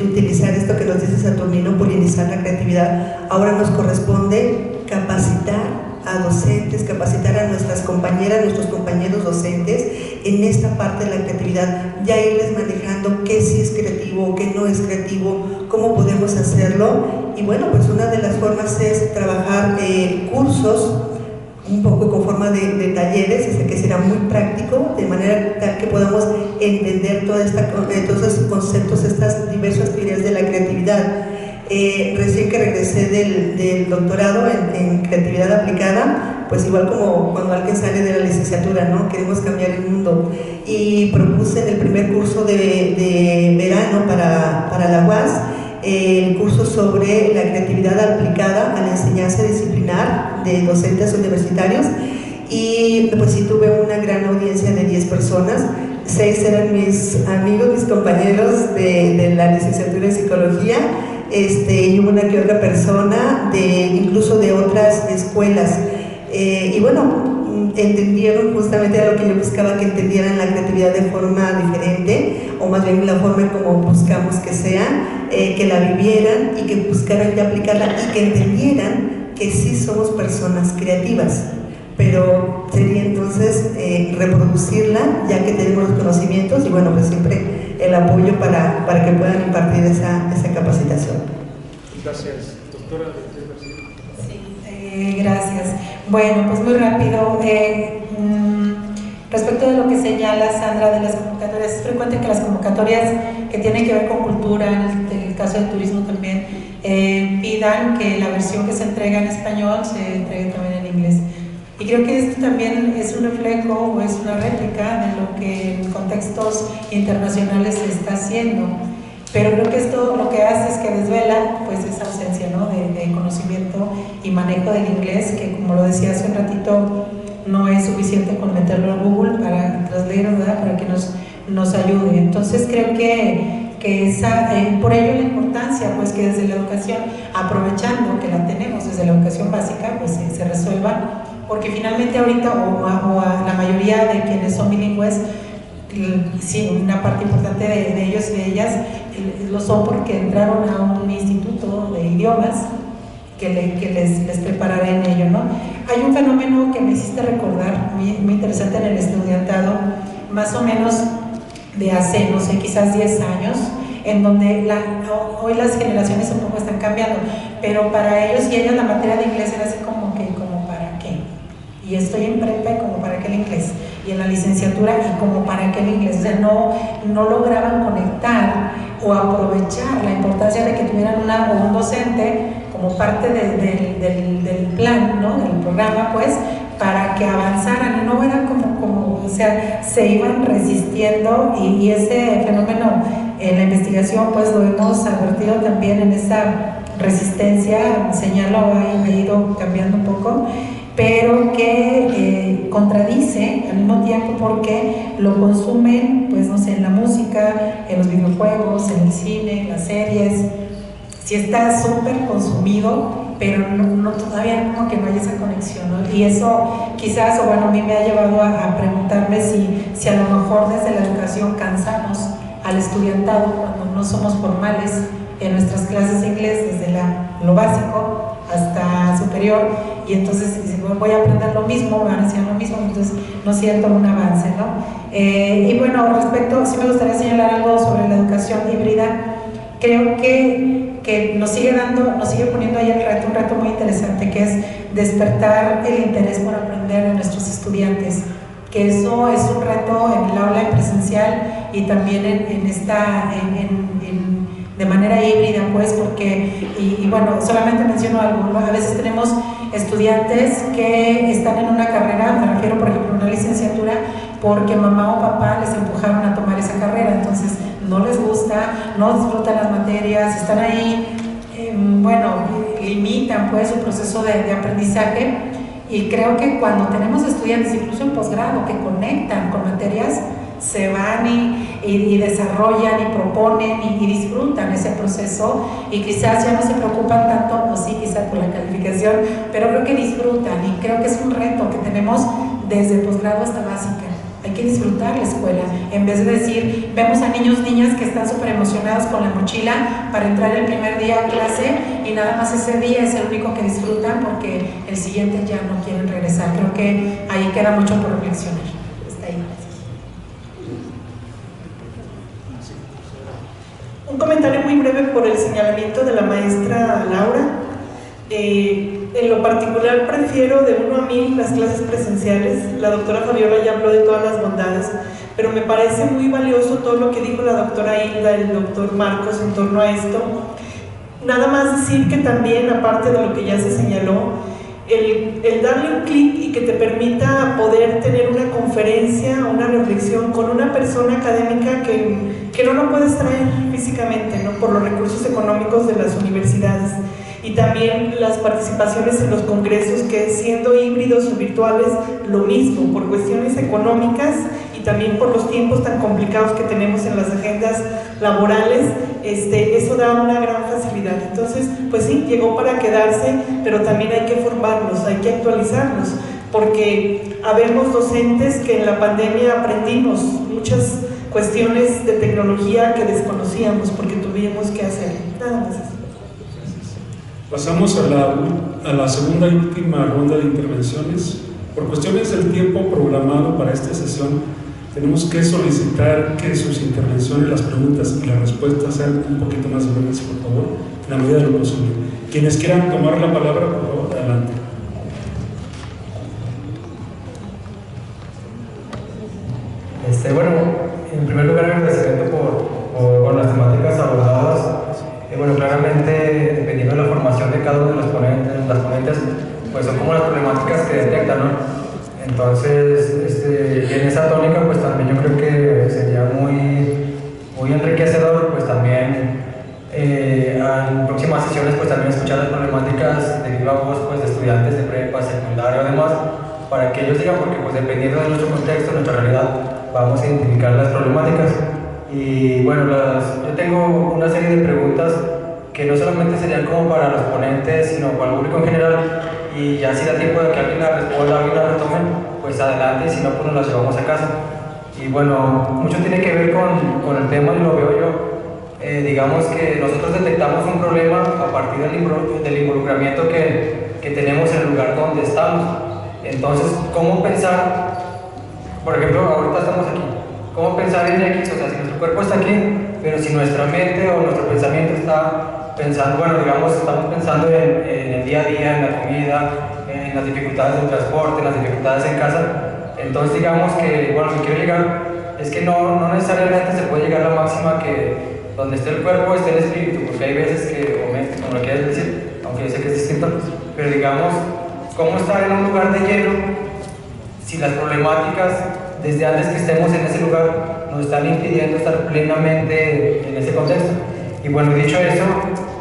utilizar esto que nos dice Saturnino, polinizar la creatividad. Ahora nos corresponde capacitar a docentes, capacitar a nuestras compañeras, nuestros compañeros docentes en esta parte de la creatividad, ya irles manejando qué sí es creativo, qué no es creativo, cómo podemos hacerlo. Y bueno, pues una de las formas es trabajar cursos un poco con forma de talleres, que será muy práctico, de manera tal que podamos entender todos esos conceptos, estas diversas teorías de la creatividad. Recién que regresé del doctorado en creatividad aplicada, pues igual como cuando alguien sale de la licenciatura, ¿no? Queremos cambiar el mundo, y propuse en el primer curso de verano para la UAS el curso sobre la creatividad aplicada a la enseñanza disciplinar de docentes universitarios, y pues sí tuve una gran audiencia de 10 personas. 6 eran mis amigos, mis compañeros de la licenciatura en psicología, y una que otra persona incluso de otras escuelas, y bueno, entendieron justamente lo que yo buscaba, que entendieran la creatividad de forma diferente, o más bien la forma como buscamos que sea, que la vivieran y que buscaran ya aplicarla, y que entendieran que sí somos personas creativas, pero sería entonces reproducirla ya que tenemos los conocimientos, y bueno, pues siempre el apoyo para que puedan impartir esa capacitación. Gracias, doctora. Sí, gracias. Bueno, pues muy rápido. Respecto de lo que señala Sandra de las convocatorias, es frecuente que las convocatorias que tienen que ver con cultura, en el caso del turismo también, pidan que la versión que se entrega en español se entregue también en inglés. Y creo que esto también es un reflejo o es una réplica de lo que en contextos internacionales se está haciendo. Pero creo que esto lo que hace es que desvela pues esa ausencia, ¿no? de conocimiento y manejo del inglés, que como lo decía hace un ratito, no es suficiente con meterlo en Google para Translator, ¿verdad? Para que nos ayude. Entonces creo que por ello la importancia pues que desde la educación, aprovechando que la tenemos desde la educación básica, pues se resuelva, porque finalmente ahorita o a la mayoría de quienes son bilingües, sí, una parte importante de ellos y de ellas lo son porque entraron a un instituto de idiomas que les preparará en ello, ¿no? Hay un fenómeno que me hiciste recordar, muy interesante en el estudiantado, más o menos de hace, no sé, quizás 10 años, en donde hoy las generaciones un poco están cambiando, pero para ellos y ellas la materia de inglés era así como para qué, y estoy en prepa y como para qué el inglés, y en la licenciatura y como para qué el inglés, o sea, no lograban conectar o aprovechar la importancia de que tuvieran un docente como parte del plan, ¿no? Del programa, pues, para que avanzaran. No era como o sea, se iban resistiendo, y ese fenómeno en la investigación pues lo hemos advertido también en esa resistencia, señalo, ha ido cambiando un poco, pero que contradice al mismo tiempo porque lo consumen, pues no sé, en la música, en los videojuegos, en el cine, en las series. Sí está súper consumido, pero todavía como que no hay esa conexión, ¿no? Y eso quizás, o bueno, a mí me ha llevado a preguntarme si a lo mejor desde la educación cansamos al estudiantado cuando no somos formales en nuestras clases de inglés, desde lo básico hasta superior, y entonces si voy a aprender lo mismo, me van a enseñar lo mismo, entonces no siento un avance, ¿no? Y bueno, respecto, sí me gustaría señalar algo sobre la educación híbrida. Creo que nos sigue poniendo ahí un reto muy interesante, que es despertar el interés por aprender de nuestros estudiantes, que eso es un reto en el aula presencial y también de manera híbrida, pues, porque, y bueno, solamente menciono algo, ¿no? A veces tenemos estudiantes que están en una carrera, me refiero por ejemplo a una licenciatura, porque mamá o papá les empujaron a tomar esa carrera, entonces no les gusta, no disfrutan las materias, están ahí, limitan pues su proceso de aprendizaje. Y creo que cuando tenemos estudiantes, incluso en posgrado, que conectan con materias, se van y desarrollan y proponen y disfrutan ese proceso, y quizás ya no se preocupan tanto, o sí, quizás por la calificación, pero creo que disfrutan, y creo que es un reto que tenemos desde posgrado hasta básica. Hay que disfrutar la escuela, en vez de decir, vemos a niños, niñas que están súper emocionados con la mochila para entrar el primer día a clase, y nada más ese día es el único que disfrutan porque el siguiente ya no quieren regresar. Creo que ahí queda mucho por reflexionar. Está ahí. Un comentario muy breve por el señalamiento de la maestra Laura. En lo particular prefiero de 1 a 1000 las clases presenciales. La doctora Fabiola ya habló de todas las bondades, pero me parece muy valioso todo lo que dijo la doctora Hilda, el doctor Marcos en torno a esto. Nada más decir que también, aparte de lo que ya se señaló, el darle un clic y que te permita poder tener una conferencia, una reflexión con una persona académica que no lo puedes traer físicamente, ¿no?, por los recursos económicos de las universidades. Y también las participaciones en los congresos, que siendo híbridos o virtuales, lo mismo, por cuestiones económicas y también por los tiempos tan complicados que tenemos en las agendas laborales, eso da una gran facilidad. Entonces, pues sí, llegó para quedarse, pero también hay que formarnos, hay que actualizarnos, porque habemos docentes que en la pandemia aprendimos muchas cuestiones de tecnología que desconocíamos porque tuvimos que hacer. Nada más. Pasamos a la segunda y última ronda de intervenciones. Por cuestiones del tiempo programado para esta sesión, tenemos que solicitar que sus intervenciones, las preguntas y las respuestas sean un poquito más breves, por favor, en la medida de lo posible. Quienes quieran tomar la palabra, por favor, adelante. Bueno, en primer lugar, agradecimiento por las temáticas abordadas. Bueno, claramente, dependiendo de la formación de cada uno de las ponentes, pues son como las problemáticas que detectan, ¿no? Entonces, en esa tónica, pues también yo creo que sería muy enriquecedor, pues también en próximas sesiones, pues también escuchar las problemáticas de viva voz, pues de estudiantes de prepa, secundaria, además, para que ellos digan, porque pues dependiendo de nuestro contexto, nuestra realidad, vamos a identificar las problemáticas. Y bueno, yo tengo una serie de preguntas que no solamente serían como para los ponentes, sino para el público en general, y ya si da tiempo de que alguien la responda, alguien la retome, pues adelante, y si no, pues nos la llevamos a casa. Y bueno, mucho tiene que ver con el tema, y lo veo yo, digamos que nosotros detectamos un problema a partir del involucramiento que tenemos en el lugar donde estamos. Entonces, ¿cómo pensar? Por ejemplo, ahorita estamos aquí. ¿Cómo pensar en X? O sea, si nuestro cuerpo está aquí, pero si nuestra mente o nuestro pensamiento está pensando, bueno, digamos, estamos pensando en el día a día, en la comida, en las dificultades del transporte, en las dificultades en casa, entonces digamos que, bueno, lo que quiero llegar es que no necesariamente se puede llegar a la máxima que donde esté el cuerpo esté el espíritu, porque hay veces que, o mente, como lo quieras decir, aunque yo sé que es distinto, pero digamos, ¿cómo estar en un lugar de lleno si las problemáticas desde antes que estemos en ese lugar nos están impidiendo estar plenamente en ese contexto? Y bueno, dicho eso,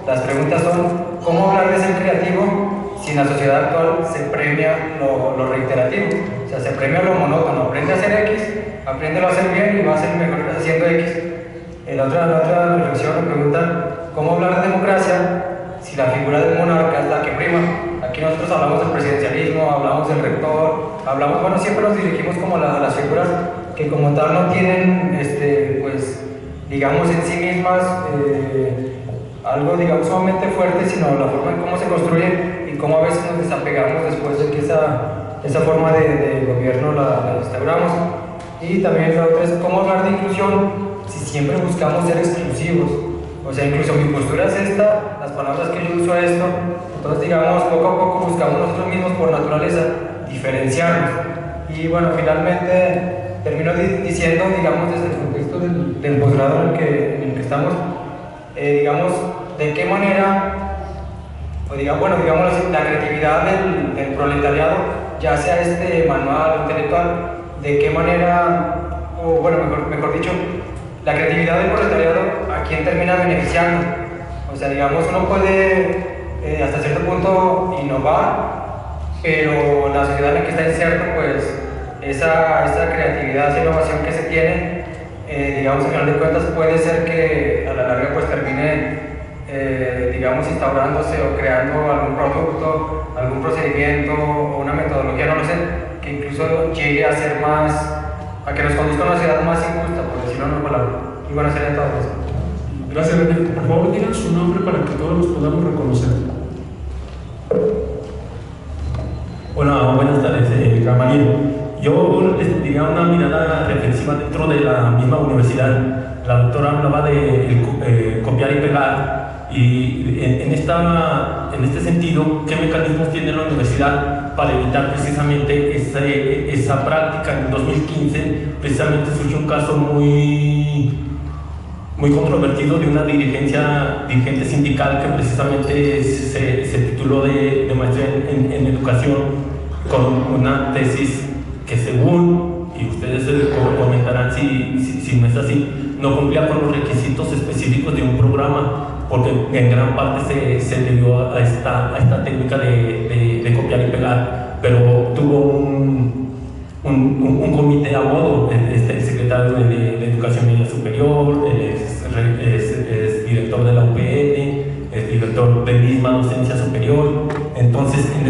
las preguntas son, ¿cómo hablar de ser creativo si en la sociedad actual se premia lo reiterativo? O sea, se premia lo monótono, aprende a hacer X, apréndelo a hacer bien y va a ser mejor haciendo X. La otra reflexión me pregunta, ¿cómo hablar de democracia si la figura del monarca es la que prima? Aquí nosotros hablamos del presidencialismo, hablamos del rector, hablamos, bueno, siempre nos dirigimos como a las figuras que como tal no tienen, pues, digamos en sí mismas algo, digamos, sumamente fuerte, sino la forma en cómo se construyen y cómo a veces nos desapegamos después de que esa forma de gobierno la instauramos. Y también la otra es cómo hablar de inclusión si siempre buscamos ser exclusivos. O sea, incluso mi postura es esta, las palabras que yo uso esto, entonces digamos, poco a poco buscamos nosotros mismos por naturaleza diferenciarnos. Y bueno, finalmente termino diciendo, digamos, desde el contexto del posgrado en el que estamos, digamos, de qué manera, o digamos, bueno, digamos, la creatividad del proletariado, ya sea manual o intelectual, de qué manera, o bueno, mejor dicho, la creatividad del proletariado, ¿a quién termina beneficiando? O sea, digamos, uno puede hasta cierto punto innovar, pero la sociedad en la que está inserto, pues esa creatividad, esa innovación que se tiene, digamos, al final de cuentas puede ser que a la larga pues termine, digamos, instaurándose o creando algún producto, algún procedimiento o una metodología, no lo sé, que incluso llegue a ser más, a que nos conduzca a una sociedad más injusta, por decirlo en una palabra. Y bueno, sería todo eso. Gracias, René. Por favor, digan su nombre para que todos los podamos reconocer. Hola, buenas tardes, Gamaliel. Yo les diría una mirada reflexiva dentro de la misma universidad. La doctora hablaba de copiar y pegar, y en este sentido, ¿qué mecanismos tiene la universidad para evitar precisamente esa práctica? En 2015 precisamente surgió un caso muy controvertido de una dirigente sindical que precisamente se tituló de maestría en educación con una tesis que, según, y ustedes comentarán si no es así, no cumplía con los requisitos específicos de un programa, porque en gran parte se debió a esta técnica de copiar y pegar, pero tuvo un comité a modo, el secretario de Educación Media Superior, es director de la UPN, es director de misma docencia superior. Entonces, en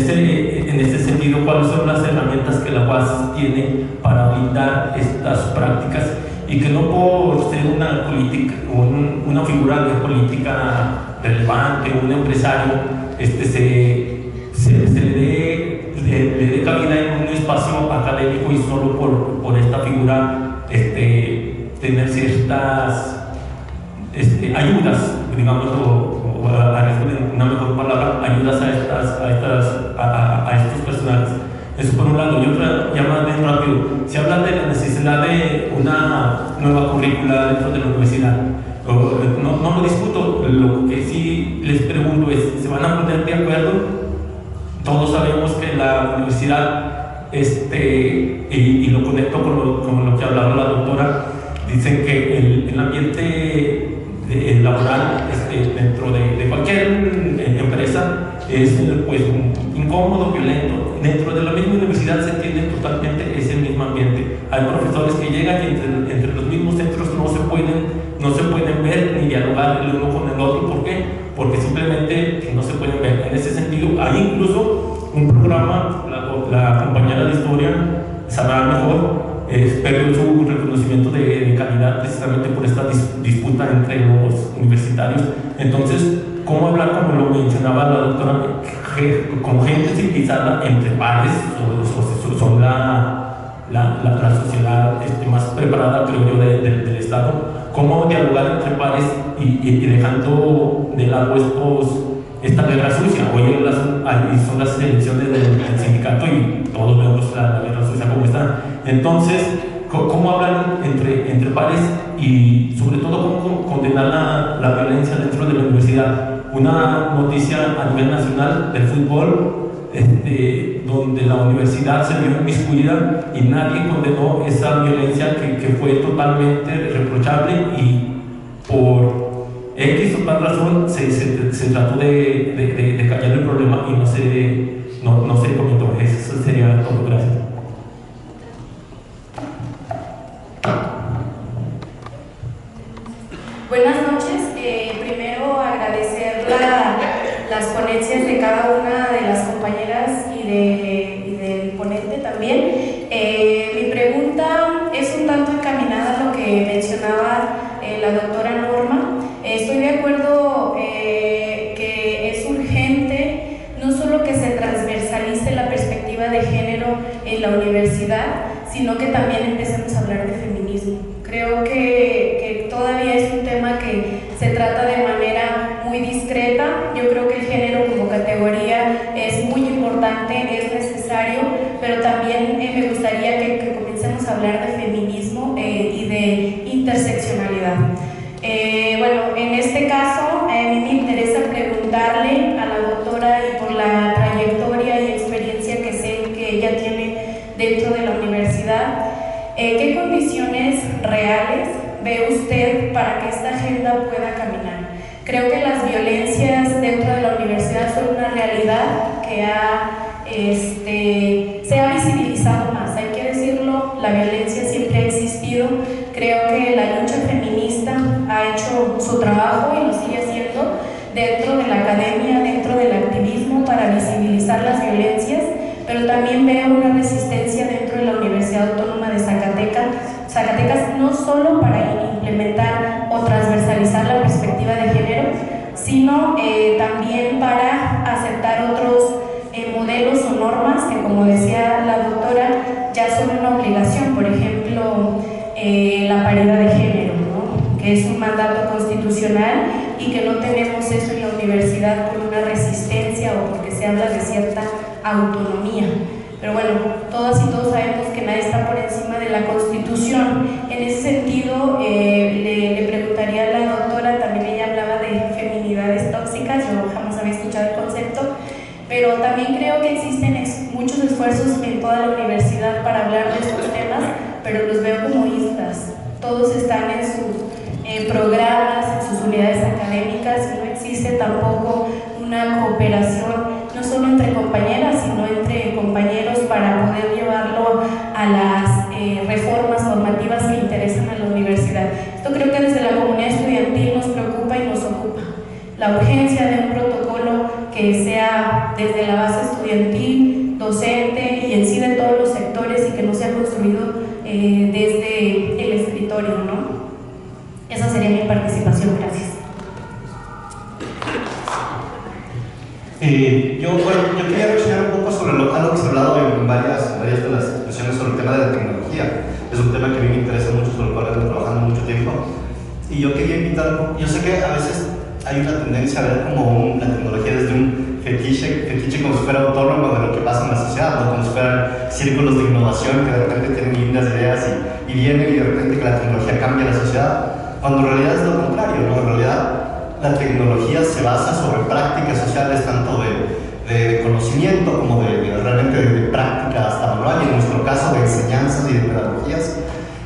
ese sentido, ¿cuáles son las herramientas que la UAS tiene para blindar estas prácticas? Y que no por ser una figura de política relevante, un empresario, se le dé cabida en un espacio académico y solo por esta figura tener ciertas ayudas, digamos, o una mejor palabra, ayudas a estos personajes. Eso por un lado. Y otra, ya más bien rápido, se habla de la necesidad de una nueva currícula dentro de la universidad. No lo discuto, lo que sí les pregunto es, ¿se van a poner de acuerdo? Todos sabemos que la universidad, y lo conecto con lo que hablaba la doctora, dicen que el ambiente laboral dentro de cualquier empresa es pues incómodo, violento. Dentro de la misma universidad se tiene totalmente ese mismo ambiente. Hay profesores que llegan y entre los mismos centros no se pueden ver ni dialogar el uno con el otro. ¿Por qué? Porque simplemente no se pueden ver. En ese sentido, hay incluso un programa, la compañera de historia sabrá mejor, pero su reconocimiento de calidad precisamente por esta disputa entre los universitarios. Entonces, ¿cómo hablar, como lo mencionaba la doctora, con gente civilizada entre pares? Son la sociedad más preparada, creo yo, del Estado. ¿Cómo dialogar entre pares y dejando de lado esta guerra sucia? Hoy son las elecciones del sindicato y todos vemos la guerra sucia como está. Entonces, ¿cómo hablar entre pares y sobre todo cómo condenar la violencia dentro de la universidad? Una noticia a nivel nacional del fútbol, donde la universidad se vio inmiscuida y nadie condenó esa violencia que fue totalmente reprochable, y por X o tal razón se trató de callar el problema y no se comentó. Eso sería todo. Gracias. Buenas noches. Primero agradecer las ponencias de cada una de las compañeras y del ponente también. Mi pregunta es un tanto encaminada a lo que mencionaba la doctora Norma. Estoy de acuerdo que es urgente no solo que se transversalice la perspectiva de género en la universidad, sino que también empecemos a hablar de feminismo. Creo que todavía es un tema que se trata de manera muy discreta. Yo creo que el género como categoría es muy importante, es necesario, pero también me gustaría que comencemos a hablar de feminismo y de interseccionalidad. Bueno, en este caso a mí me interesa preguntarle a la doctora, y por la trayectoria y experiencia que sé que ella tiene dentro de la universidad, ¿qué condiciones reales ve usted para que esta agenda pueda caminar? Creo que las violencias dentro de la universidad son una realidad que se ha visibilizado más, hay que decirlo, la violencia siempre ha existido. Creo que la lucha feminista ha hecho su trabajo y lo sigue haciendo dentro de la academia, dentro del activismo para visibilizar las violencias, pero también veo una resistencia dentro de la Universidad Autónoma de Zacatecas, no solo para implementar o transversalizar la perspectiva de género, sino también para aceptar otros modelos o normas que, como decía la doctora, ya son una obligación. Por ejemplo, la paridad de género, ¿no?, que es un mandato constitucional y que no tenemos eso en la universidad por una resistencia o porque se habla de cierta autonomía. Pero bueno, todas y todos sabemos que nadie está por encima de la Constitución. En ese sentido, le preguntaría a la doctora, también ella hablaba de feminidades tóxicas, yo jamás había escuchado el concepto, pero también creo que existen muchos esfuerzos en toda la universidad para hablar de estos temas, pero los veo como islas. Todos están en sus programas, en sus unidades académicas, y no existe tampoco una cooperación, no solo entre compañeras, sino entre compañeros para poder llevarlo a las reformas normativas que interesan a la universidad. Esto creo que desde la comunidad estudiantil nos preocupa y nos ocupa. La urgencia de un protocolo que sea desde la base estudiantil, docente y en sí de todos los sectores, y que no sea construido desde el escritorio, ¿no? Esa sería mi participación. Gracias. Yo quería reaccionar un poco sobre algo que se ha hablado en varias de las expresiones sobre el tema de la tecnología. Es un tema que a mí me interesa mucho, sobre el cual he trabajando mucho tiempo. Y yo quería invitar, yo sé que a veces hay una tendencia a ver como la tecnología desde un fetiche como si fuera autónomo de lo que pasa en la sociedad, ¿no? Como si fueran círculos de innovación que de repente tienen lindas ideas y vienen, y de repente que la tecnología cambia la sociedad, cuando en realidad es lo contrario, ¿no? En realidad la tecnología se basa sobre prácticas sociales, tanto de conocimiento como realmente de práctica hasta manual, y en nuestro caso de enseñanzas y de pedagogías,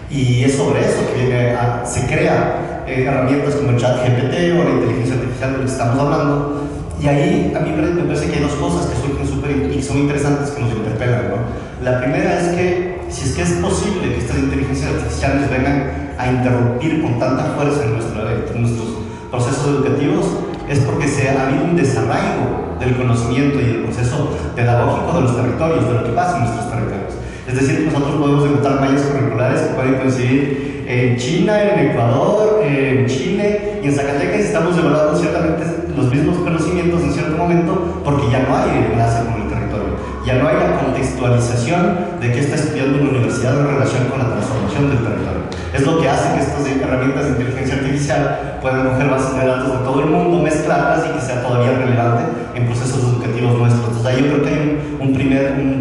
y es sobre eso que se crea herramientas como el ChatGPT o la inteligencia artificial de lo que estamos hablando. Y ahí a mí me parece que hay dos cosas que surgen y son interesantes, que nos interpelan, ¿no? La primera es que si es que es posible que estas inteligencias artificiales vengan a interrumpir con tanta fuerza en nuestros procesos educativos, es porque ha habido un desarraigo del conocimiento y del proceso pedagógico de los territorios, de lo que pasa en nuestros territorios. Es decir, nosotros podemos encontrar mallas curriculares que pueden coincidir en China, en Ecuador, en Chile y en Zacatecas, y estamos evaluando ciertamente los mismos conocimientos en cierto momento, porque ya no hay enlace con el territorio, ya no hay la contextualización de qué está estudiando una universidad en relación con la transformación del territorio. Es lo que hace que estas herramientas de inteligencia artificial puedan coger bases de datos de todo el mundo, mezclarlas y que sea todavía relevante en procesos educativos nuestros. Entonces ahí yo creo que hay un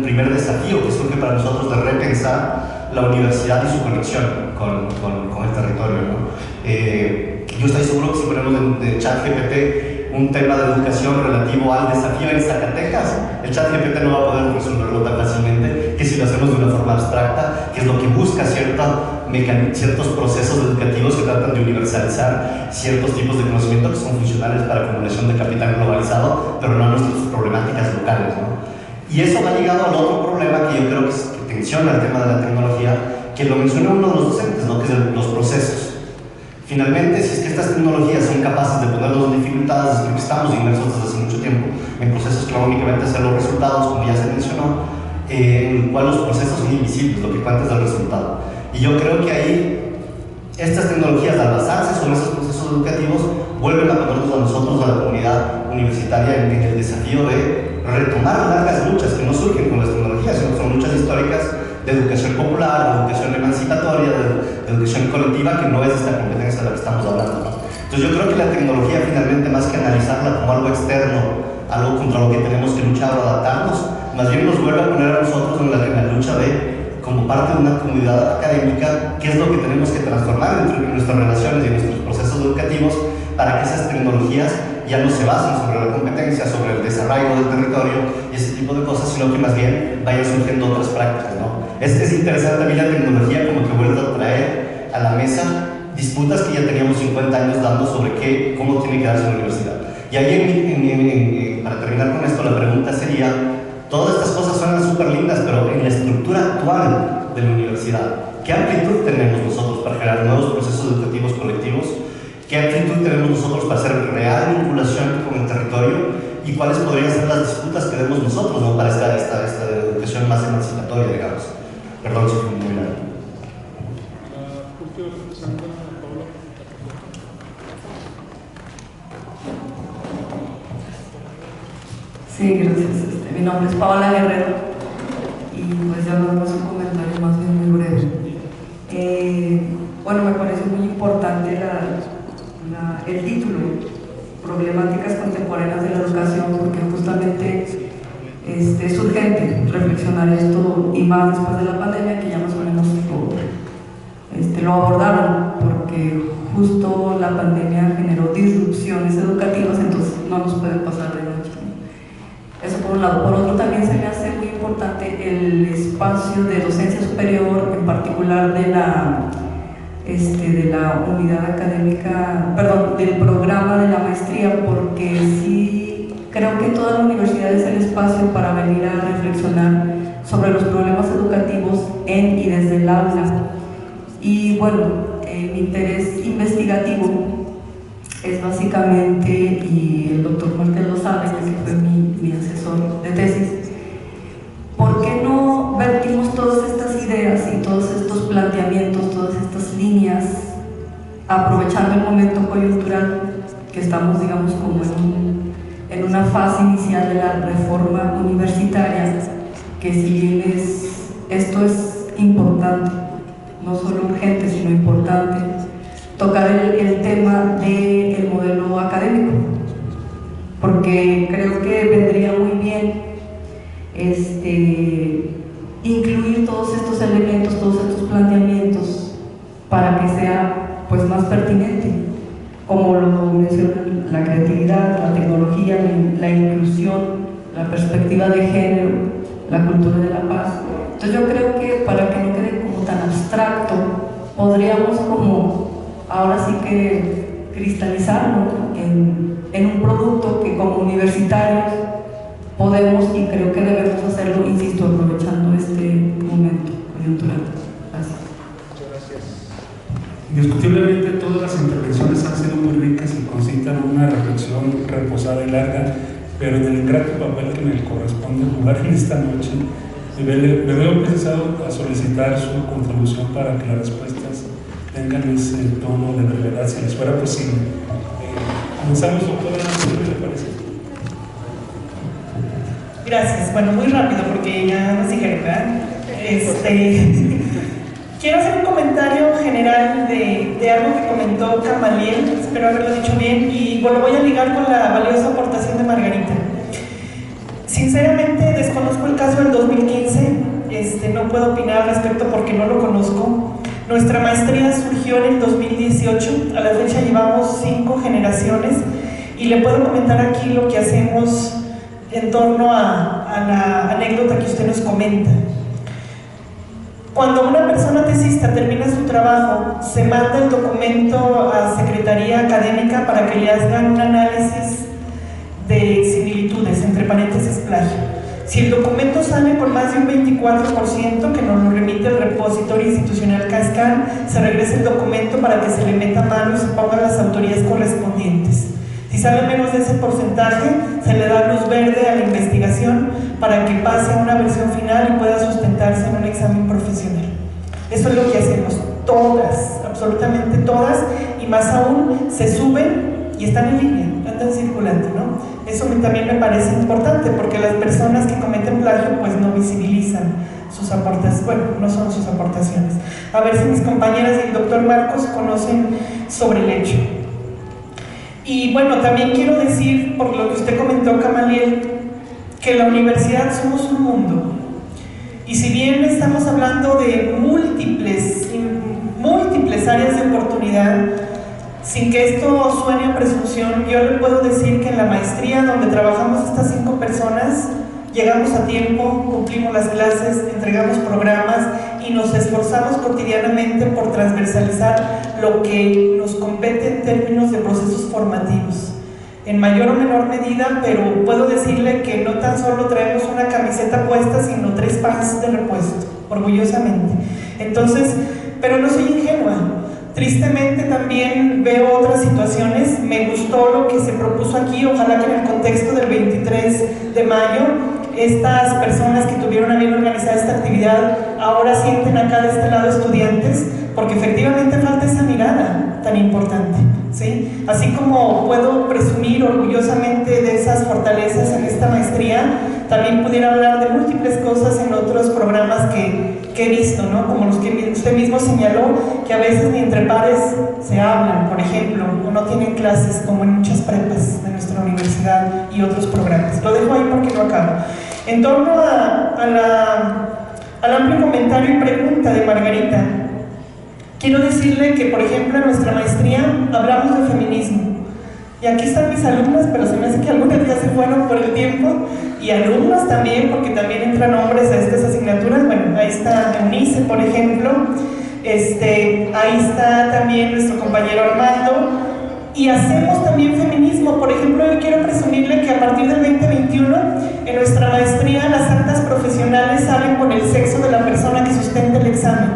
primer desafío que surge para nosotros de repensar la universidad y su conexión con el territorio, ¿no? Yo estoy seguro que si ponemos de ChatGPT un tema de educación relativo al desafío en Zacatecas, el ChatGPT no va a poder resolverlo tan fácilmente que si lo hacemos de una forma abstracta, que es lo que busca ciertos procesos educativos que tratan de universalizar ciertos tipos de conocimiento que son funcionales para acumulación de capital globalizado, pero no a nuestras problemáticas locales, ¿no? Y eso va ligado al otro problema que yo creo que tensiona el tema de la tecnología, que lo mencionó uno de los docentes, ¿no? Que es los procesos. Finalmente, si es que estas tecnologías son capaces de ponernos en dificultades, es porque estamos inmersos desde hace mucho tiempo en procesos que van únicamente a hacer los resultados, como ya se mencionó, en el cual los procesos son invisibles, lo que cuenta es el resultado. Y yo creo que ahí estas tecnologías, al basarse sobre esos procesos educativos, vuelven a ponernos a nosotros, a la comunidad universitaria, en el desafío de retomar largas luchas que no surgen con las tecnologías, sino que son luchas históricas de educación popular, de educación emancipatoria, de educación colectiva, que no es esta competencia de la que estamos hablando, ¿no? Entonces yo creo que la tecnología, finalmente, más que analizarla como algo externo, algo contra lo que tenemos que luchar o adaptarnos, más bien nos vuelve a poner a nosotros en la lucha de, como parte de una comunidad académica, qué es lo que tenemos que transformar entre nuestras relaciones y nuestros procesos educativos para que esas tecnologías ya no se basen sobre la competencia, sobre el desarraigo del territorio y ese tipo de cosas, sino que más bien vayan surgiendo otras prácticas, ¿no? Es interesante a mí la tecnología como que vuelve a traer a la mesa disputas que ya teníamos 50 años dando sobre cómo tiene que darse la universidad. Y ahí, para terminar con esto, la pregunta sería, todas estas cosas suenan súper lindas, pero en la estructura actual de la universidad, ¿qué amplitud tenemos nosotros para generar nuevos procesos educativos colectivos? ¿Qué amplitud tenemos nosotros para hacer real vinculación con el territorio? ¿Y cuáles podrían ser las disputas que demos nosotros, ¿no? Para esta educación más emancipatoria, digamos? Perdón si fue muy largo. Sí, gracias. Mi nombre es Paola Guerrero y pues ya vamos a un comentario más bien muy breve. Bueno, me parece muy importante el título, Problemáticas Contemporáneas de la Educación, porque justamente es urgente reflexionar esto y más después de la pandemia, que ya más o menos lo abordaron, porque justo la pandemia generó disrupciones educativas, entonces no nos pueden pasar de noche. Eso por un lado. Por otro, también se me hace muy importante el espacio de docencia superior, en particular de la unidad académica, perdón, del programa de la maestría, porque sí creo que toda la universidad es el espacio para venir a reflexionar sobre los problemas educativos en y desde el aula. Y bueno, mi interés investigativo es básicamente, y el doctor Martel lo sabe, que fue mi asesor de tesis, ¿por qué no vertimos todas estas ideas y todos estos planteamientos, todas estas líneas, aprovechando el momento coyuntural que estamos, digamos, como en una fase inicial de la reforma universitaria, que si bien esto es importante, no solo urgente, sino importante, tocar el tema del modelo académico, porque creo que vendría muy bien incluir todos estos elementos, todos estos planteamientos para que sea pues más pertinente, como lo mencionan la creatividad, la tecnología, la inclusión, la perspectiva de género, la cultura de la paz. Entonces yo creo que para que no quede como tan abstracto, podríamos como ahora sí que cristalizarlo en un producto que como universitarios podemos y creo que debemos hacerlo, insisto, aprovechando este momento coyuntural. Gracias. Muchas gracias. Indiscutiblemente todas las intervenciones han sido muy ricas y concitan una reflexión reposada y larga, pero en el ingrato papel que me corresponde jugar en esta noche, me veo precisado a solicitar su contribución para que las respuestas tengan ese tono de brevedad, si les fuera posible. Comenzamos, doctora, ¿qué le parece? Gracias. Bueno, muy rápido porque ya nos dijeron, ¿verdad? Quiero hacer un comentario general de algo que comentó Camaliel, espero haberlo dicho bien, y bueno, voy a ligar con la valiosa aportación de Margarita. Sinceramente desconozco el caso del 2015, no puedo opinar al respecto porque no lo conozco. Nuestra maestría surgió en el 2018, a la fecha llevamos 5 generaciones y le puedo comentar aquí lo que hacemos en torno a la anécdota que usted nos comenta. Cuando una persona tesista termina su trabajo, se manda el documento a Secretaría Académica para que le hagan un análisis de similitudes, entre paréntesis plagio. Si el documento sale con más de un 24%, que nos lo remite el repositorio institucional Cascan, se regresa el documento para que se le meta mano y se pongan las autorías correspondientes. Si sale menos de ese porcentaje, se le da luz verde a la investigación para que pase a una versión final y pueda sustentarse en un examen profesional. Eso es lo que hacemos, todas, absolutamente todas, y más aún se suben y están en línea, andan circulando, ¿no? Eso también me parece importante porque las personas que cometen plagio pues no visibilizan sus aportaciones, bueno, no son sus aportaciones. A ver si mis compañeras y el doctor Marcos conocen sobre el hecho. Y bueno, también quiero decir, por lo que usted comentó, Camaliel, que la universidad somos un mundo. Y si bien estamos hablando de múltiples áreas de oportunidad, sin que esto suene a presunción, yo le puedo decir que en la maestría donde trabajamos estas 5 personas, llegamos a tiempo, cumplimos las clases, entregamos programas y nos esforzamos cotidianamente por transversalizar lo que nos compete en términos de procesos formativos, en mayor o menor medida, pero puedo decirle que no tan solo traemos una camiseta puesta, sino 3 pares de repuesto, orgullosamente. Entonces, pero no soy ingenua. Tristemente también veo otras situaciones. Me gustó lo que se propuso aquí, ojalá que en el contexto del 23 de mayo, estas personas que tuvieron a bien organizar esta actividad ahora sienten acá de este lado estudiantes, porque efectivamente falta esa mirada tan importante, ¿sí? Así como puedo presumir orgullosamente de esas fortalezas en esta maestría, también pudiera hablar de múltiples cosas en otros programas que he visto, ¿no? Como los que usted mismo señaló, que a veces ni entre pares se hablan, por ejemplo, o no tienen clases, como en muchas prepas de nuestra universidad y otros programas. Lo dejo ahí porque no acabo. En torno al amplio comentario y pregunta de Margarita, quiero decirle que, por ejemplo, en nuestra maestría hablamos de feminismo. Y aquí están mis alumnas, pero se me hace que algunas ya se fueron por el tiempo, y alumnos también, porque también entran hombres a estas asignaturas. Bueno, ahí está Eunice, por ejemplo, ahí está también nuestro compañero Armando, y hacemos también feminismo. Por ejemplo, yo quiero presumirle que a partir del 2021, en nuestra maestría, las actas profesionales salen con el sexo de la persona que sustenta el examen.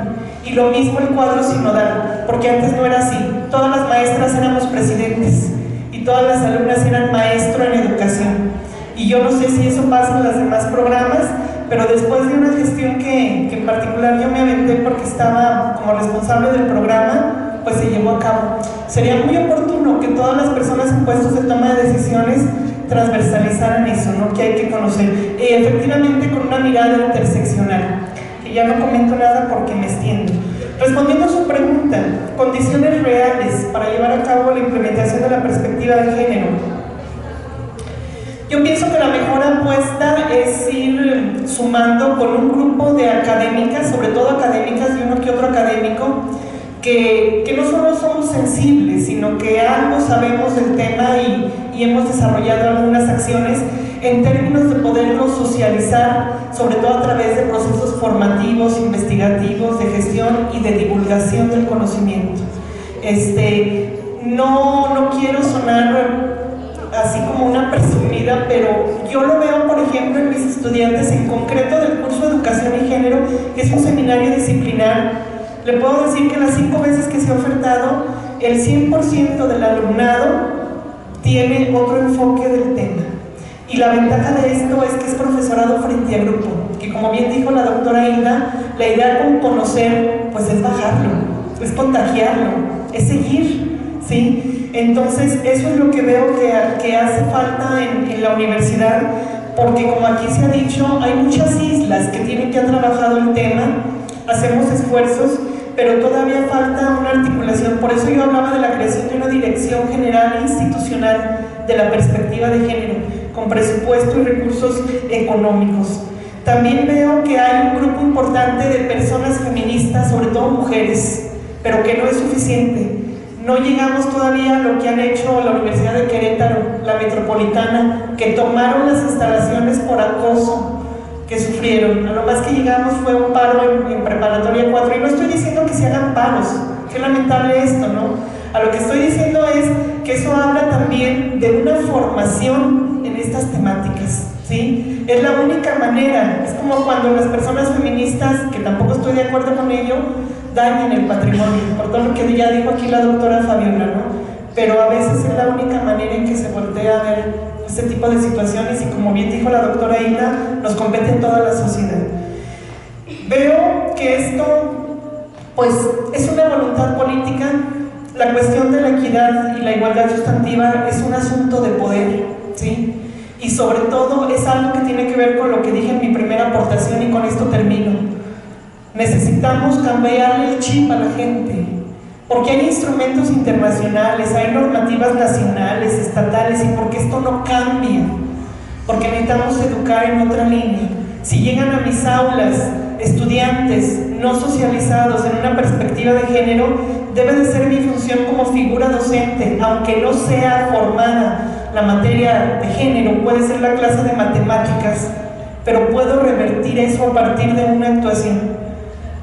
Y lo mismo el cuadro sinodal, porque antes no era así. Todas las maestras éramos presidentes y todas las alumnas eran maestro en educación. Y yo no sé si eso pasa en los demás programas, pero después de una gestión que en particular yo me aventé porque estaba como responsable del programa, pues se llevó a cabo. Sería muy oportuno que todas las personas en puestos de toma de decisiones transversalizaran eso, ¿no? Que hay que conocer. Efectivamente con una mirada interseccional. Que ya no comento nada porque me extiendo. Respondiendo a su pregunta, condiciones reales para llevar a cabo la implementación de la perspectiva de género. Yo pienso que la mejor apuesta es ir sumando con un grupo de académicas, sobre todo académicas y uno que otro académico, que no solo somos sensibles, sino que algo sabemos del tema y hemos desarrollado algunas acciones en términos de poderlo socializar, sobre todo a través de procesos formativos, investigativos, de gestión y de divulgación del conocimiento. No quiero sonar así como una presumida, pero yo lo veo, por ejemplo, en mis estudiantes, en concreto del curso de Educación y Género, que es un seminario disciplinar. Le puedo decir que las 5 veces que se ha ofertado, el 100% del alumnado tiene otro enfoque del tema. Y la ventaja de esto es que es profesorado frente a grupo, que como bien dijo la doctora Hilda, la idea con conocer, pues es bajarlo, es contagiarlo, es seguir, ¿sí? Entonces, eso es lo que veo que hace falta en la universidad, porque como aquí se ha dicho, hay muchas islas que tienen que haber trabajado el tema, hacemos esfuerzos, pero todavía falta una articulación. Por eso yo hablaba de la creación de una dirección general institucional de la perspectiva de género, con presupuesto y recursos económicos. También veo que hay un grupo importante de personas feministas, sobre todo mujeres, pero que no es suficiente. No llegamos todavía a lo que han hecho la Universidad de Querétaro, la Metropolitana, que tomaron las instalaciones por acoso que sufrieron. A lo más que llegamos fue un paro en preparatoria 4, y no estoy diciendo que se hagan paros, qué lamentable esto, ¿no? A lo que estoy diciendo es que eso habla también de una formación en estas temáticas, ¿sí? Es la única manera. Es como cuando las personas feministas, que tampoco estoy de acuerdo con ello, dañan el patrimonio, por todo lo que ya dijo aquí la doctora Fabiola, ¿no? Pero a veces es la única manera en que se voltea a ver este tipo de situaciones, y como bien dijo la doctora Hilda, nos compete en toda la sociedad. Veo que esto, pues, es una voluntad política. La cuestión de la equidad y la igualdad sustantiva es un asunto de poder, ¿sí? Y sobre todo es algo que tiene que ver con lo que dije en mi primera aportación, y con esto termino. Necesitamos cambiarle el chip a la gente, porque hay instrumentos internacionales, hay normativas nacionales, estatales, y porque esto no cambia, porque necesitamos educar en otra línea. Si llegan a mis aulas estudiantes no socializados en una perspectiva de género, debe de ser mi función como figura docente, aunque no sea formada la materia de género, puede ser la clase de matemáticas, pero puedo revertir eso a partir de una actuación.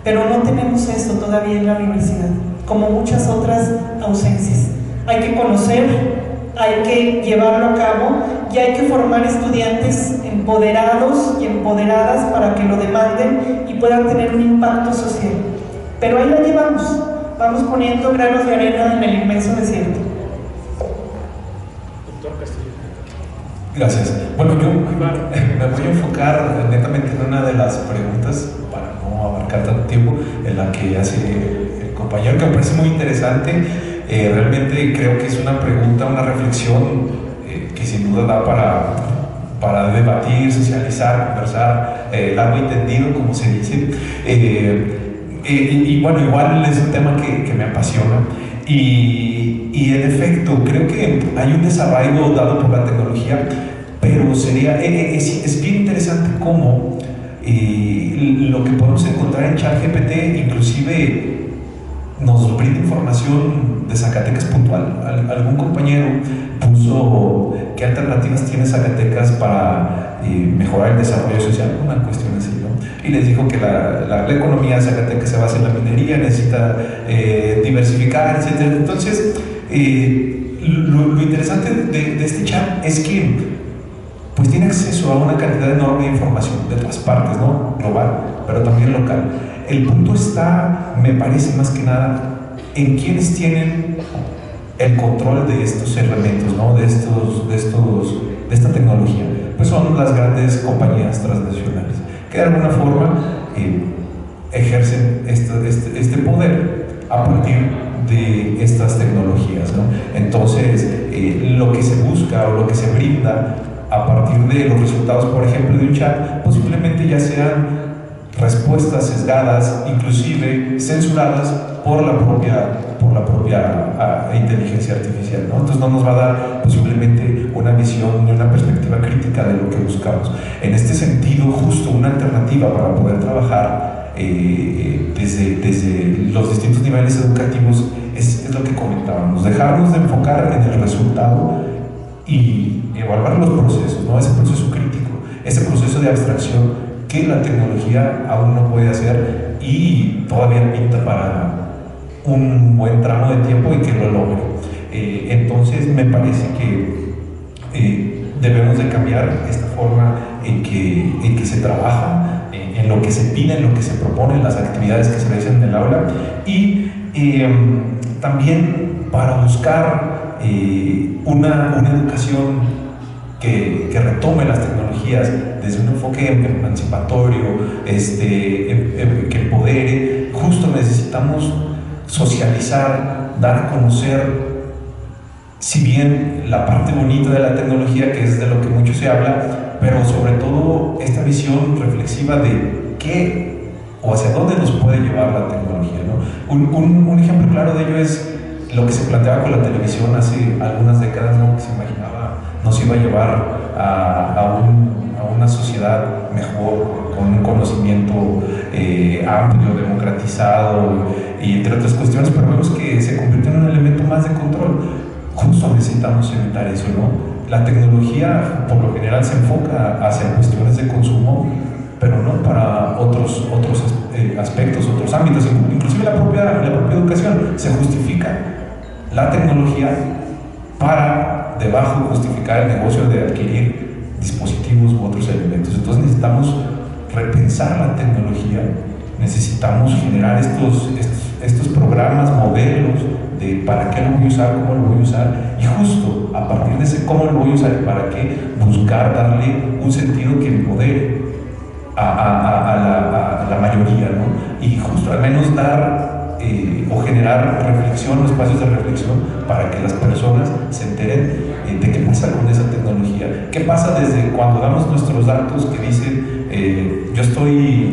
pero no tenemos esto todavía en la universidad, como muchas otras ausencias. Hay que conocer, hay que llevarlo a cabo y hay que formar estudiantes empoderados y empoderadas para que lo demanden y puedan tener un impacto social. Pero ahí la llevamos, vamos poniendo granos de arena en el inmenso desierto. Doctor Castillo. Gracias. Bueno, yo me voy a enfocar netamente en una de las preguntas, para no abarcar tanto tiempo, en la que hace el compañero, que me parece muy interesante. Realmente creo que es una pregunta, una reflexión que sin duda da para debatir, socializar, conversar, largo y tendido, como se dice. Y bueno, igual es un tema que me apasiona. Y en efecto, creo que hay un desarraigo dado por la tecnología, pero es bien interesante cómo lo que podemos encontrar en ChatGPT inclusive nos brinda información de Zacatecas puntual. Algún compañero puso qué alternativas tiene Zacatecas para mejorar el desarrollo social, una cuestión así, ¿no? Y les dijo que la economía de Zacatecas se basa en la minería, necesita diversificar, etc. Entonces, lo interesante de este chat es que pues tiene acceso a una cantidad enorme de información de todas partes, ¿no? Global, pero también local. El punto está, me parece más que nada, en quienes tienen el control de estos elementos, ¿no? de esta tecnología. Pues son las grandes compañías transnacionales que de alguna forma ejercen este poder a partir de estas tecnologías, ¿no? Entonces, lo que se busca o lo que se brinda a partir de los resultados, por ejemplo, de un chat, posiblemente ya sean respuestas sesgadas, inclusive censuradas por la propia inteligencia artificial, ¿no? Entonces no nos va a dar posiblemente una visión ni una perspectiva crítica de lo que buscamos. En este sentido, justo una alternativa para poder trabajar desde los distintos niveles educativos es lo que comentábamos, dejarnos de enfocar en el resultado y evaluar los procesos, ¿no? Ese proceso crítico, ese proceso de abstracción que la tecnología aún no puede hacer y todavía pinta para un buen tramo de tiempo y que lo logre. Entonces me parece que debemos de cambiar esta forma en que se trabaja, en lo que se pide, en lo que se propone, en las actividades que se realizan en el aula y también para buscar una educación que retome las tecnologías desde un enfoque emancipatorio, que empodere. Justo necesitamos socializar, dar a conocer, si bien la parte bonita de la tecnología, que es de lo que mucho se habla, pero sobre todo esta visión reflexiva de qué o hacia dónde nos puede llevar la tecnología, ¿no? Un ejemplo claro de ello es lo que se planteaba con la televisión hace algunas décadas, ¿no? Que se imaginaba nos iba a llevar a una sociedad mejor, con un conocimiento amplio, democratizado y entre otras cuestiones, pero vemos que se convirtió en un elemento más de control. Justo necesitamos evitar eso, ¿no? La tecnología por lo general se enfoca hacia cuestiones de consumo, pero no para otros aspectos, otros ámbitos, inclusive la propia educación. Se justifica la tecnología para debajo justificar el negocio de adquirir dispositivos u otros elementos. Entonces necesitamos repensar la tecnología, necesitamos generar estos programas, modelos de para qué lo voy a usar, cómo lo voy a usar, y justo a partir de ese cómo lo voy a usar y para qué, buscar darle un sentido que empodere a la mayoría, ¿no? Y justo al menos dar o generar reflexión, espacios de reflexión para que las personas se enteren de qué pasa con esa tecnología, qué pasa desde cuando damos nuestros datos que dicen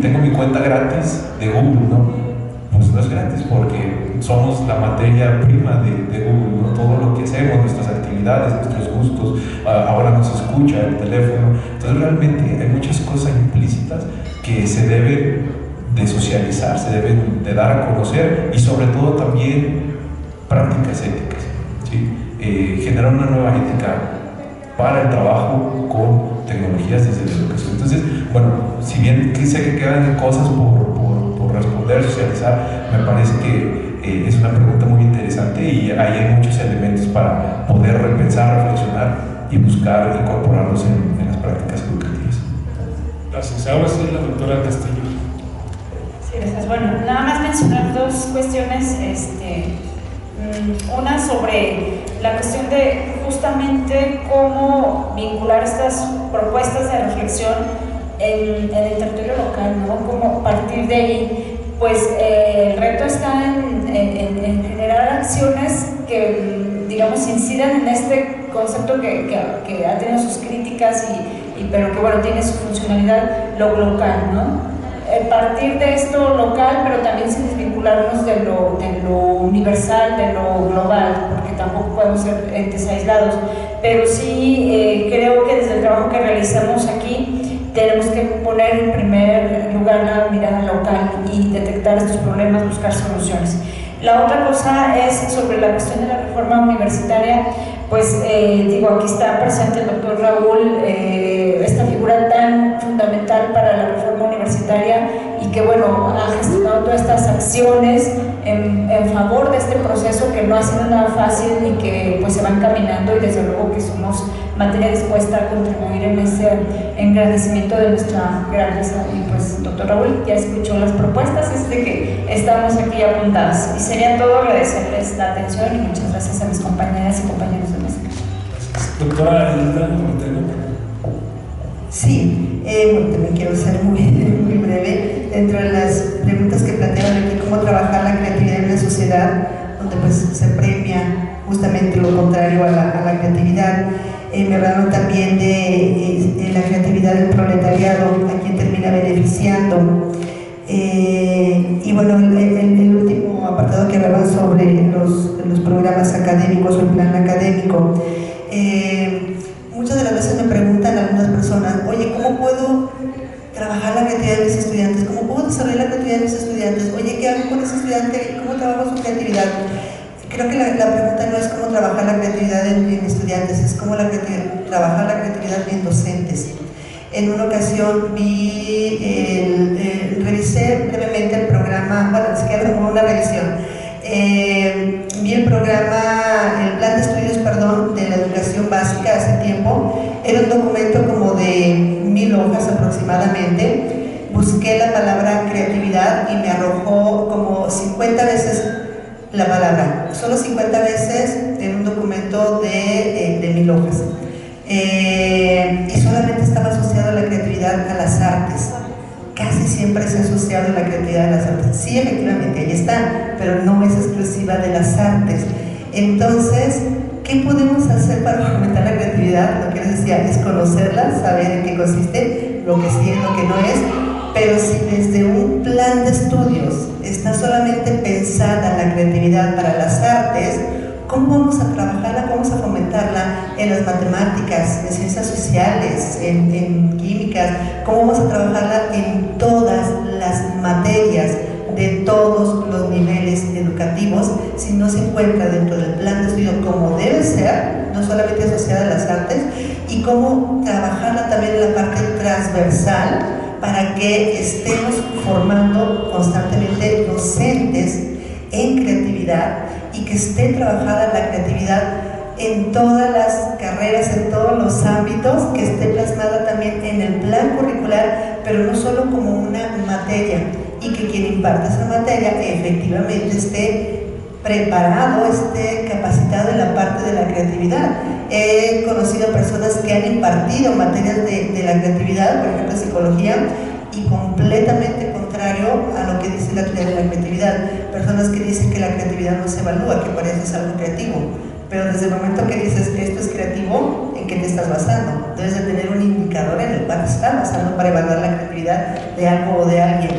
tengo mi cuenta gratis de Google, ¿no? Pues no es gratis porque somos la materia prima de Google, ¿no? Todo lo que hacemos, nuestras actividades, nuestros gustos, ahora nos escucha el teléfono. Entonces realmente hay muchas cosas implícitas que se deben de socializar, se deben de dar a conocer y sobre todo también prácticas éticas, ¿sí? Generar una nueva ética para el trabajo con tecnologías desde la educación. Entonces, bueno, si bien sé que quedan cosas por corresponder, socializar, me parece que es una pregunta muy interesante y ahí hay muchos elementos para poder repensar, reflexionar y buscar incorporarlos en las prácticas educativas. Gracias. Ahora sí, la doctora Castillo. Sí, gracias. Bueno, nada más mencionar dos cuestiones. Una sobre la cuestión de justamente cómo vincular estas propuestas de reflexión en el territorio local, ¿no? Cómo partir de ahí, pues el reto está en generar acciones que, digamos, incidan en este concepto que ha tenido sus críticas pero que, bueno, tiene su funcionalidad, lo local, ¿no? Partir de esto local, pero también sin desvincularnos de lo universal, de lo global, porque tampoco podemos ser entes aislados. Pero sí creo que desde el trabajo que realizamos aquí tenemos que poner en primer lugar la mirada local y detectar estos problemas, buscar soluciones. La otra cosa es sobre la cuestión de la reforma universitaria. Pues digo, aquí está presente el doctor Raúl, esta figura tan fundamental para la reforma universitaria y que, bueno, ha gestionado todas estas acciones en favor de este proceso que no ha sido nada fácil y que pues se van caminando, y desde luego que somos materia dispuesta a contribuir en ese engrandecimiento de nuestra grandeza. Y pues, doctor Raúl, ya escuchó las propuestas, es de que estamos aquí apuntadas. Y sería todo, agradecerles la atención y muchas gracias a mis compañeras y compañeros de mesa. Doctora Hilda Ortega. Sí, bueno, también quiero ser muy breve. Dentro de las preguntas que plantearon aquí, cómo trabajar la creatividad en la sociedad, donde pues se premia justamente lo contrario a la creatividad. Me hablaron también de la creatividad del proletariado, a quien termina beneficiando. Y bueno, el último apartado que hablaban sobre los programas académicos o el plan académico. Muchas de las veces me preguntan algunas personas, oye, ¿cómo puedo trabajar la creatividad de mis estudiantes? ¿Cómo puedo desarrollar la creatividad de mis estudiantes? Oye, ¿qué hago con ese estudiante? ¿Cómo trabajo su creatividad? Creo que la pregunta no es cómo trabajar la creatividad en estudiantes, es cómo trabajar la creatividad en docentes. En una ocasión revisé brevemente el programa, bueno, ni siquiera como una revisión, vi el programa, el plan de estudios, perdón, de la educación básica hace tiempo. Era un documento como de 1000 hojas aproximadamente. Busqué la palabra creatividad y me arrojó como 50 veces la palabra, solo 50 veces en un documento de 1000 hojas. Y solamente estaba asociado la creatividad a las artes. Casi siempre se ha asociado la creatividad a las artes. Sí, efectivamente, ahí está, pero no es exclusiva de las artes. Entonces, ¿qué podemos hacer para fomentar la creatividad? Lo que les decía es conocerla, saber en qué consiste, lo que sí es, lo que no es. Pero si desde un plan de estudios está solamente pensada la creatividad para las artes, ¿cómo vamos a trabajarla, cómo vamos a fomentarla en las matemáticas, en ciencias sociales, en químicas? ¿Cómo vamos a trabajarla en todas las materias de todos los niveles educativos si no se encuentra dentro del plan de estudio como debe ser, no solamente asociada a las artes? Y cómo trabajarla también en la parte transversal para que estemos formando constantemente docentes en creatividad y que esté trabajada la creatividad en todas las carreras, en todos los ámbitos, que esté plasmada también en el plan curricular, pero no solo como una materia, y que quien imparte esa materia efectivamente esté preparado, esté capacitado en la parte de la creatividad. He conocido personas que han impartido materias de la creatividad, por ejemplo psicología, y completamente contrario a lo que dice la teoría de la creatividad. Personas que dicen que la creatividad no se evalúa, que para eso es algo creativo. Pero desde el momento que dices que esto es creativo, ¿en qué te estás basando? Debes de tener un indicador en el cual te estás basando para evaluar la creatividad de algo o de alguien.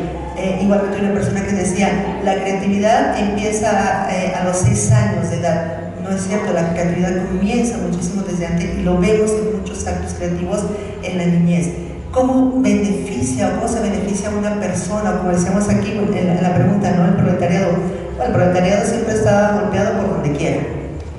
Igualmente una persona que decía, la creatividad empieza a los 6 años de edad. No es cierto, la creatividad comienza muchísimo desde antes y lo vemos en muchos actos creativos en la niñez. ¿Cómo beneficia o cómo se beneficia a una persona? Como decíamos aquí en la pregunta, ¿no? El proletariado. Bueno, el proletariado siempre está golpeado por donde quiera.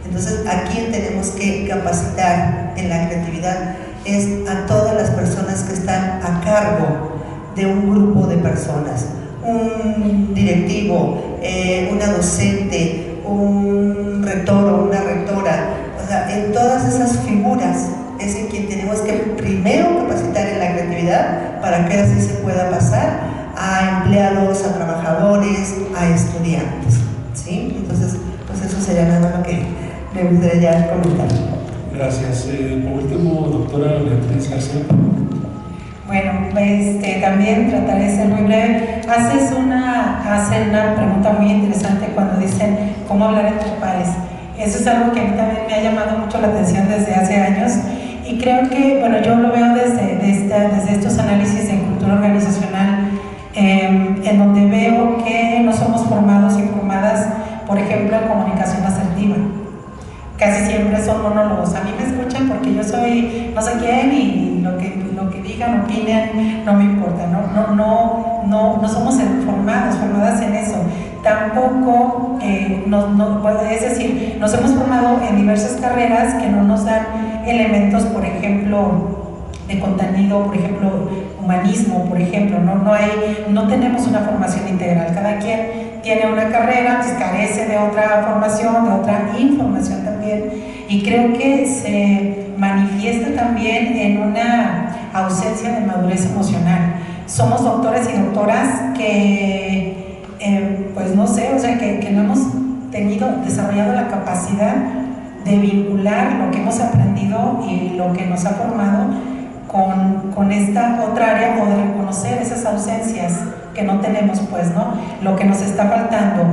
Entonces, ¿a quién tenemos que capacitar en la creatividad? Es a todas las personas que están a cargo de un grupo de personas. Un directivo, una docente, un rector o una rectora. O sea, en todas esas figuras es en quien tenemos que primero capacitar en la creatividad para que así se pueda pasar a empleados, a trabajadores, a estudiantes, ¿sí? Entonces, pues eso sería nada lo que me gustaría comentar. Gracias. Por último, doctora Beatriz García. Bueno, también trataré de ser muy breve. Hacen una pregunta muy interesante cuando dicen cómo hablar entre pares. Eso es algo que a mí también me ha llamado mucho la atención desde hace años y creo que, bueno, yo lo veo desde estos análisis de cultura organizacional, en donde veo que no somos formados y formadas, por ejemplo, en comunicación asertiva. Casi siempre son monólogos. A mí me escuchan porque yo soy no sé quién y lo que digan, opinen, no me importa. No somos formadas en eso. Tampoco, es decir, nos hemos formado en diversas carreras que no nos dan elementos, por ejemplo, de contenido, por ejemplo, humanismo, por ejemplo, no tenemos una formación integral. Cada quien tiene una carrera, pues carece de otra formación, de otra información también, y creo que se manifiesta también en una ausencia de madurez emocional. Somos doctores y doctoras que, pues no sé, o sea, que no hemos desarrollado la capacidad de vincular lo que hemos aprendido y lo que nos ha formado con esta otra área, o de reconocer esas ausencias que no tenemos, pues, ¿no? Lo que nos está faltando.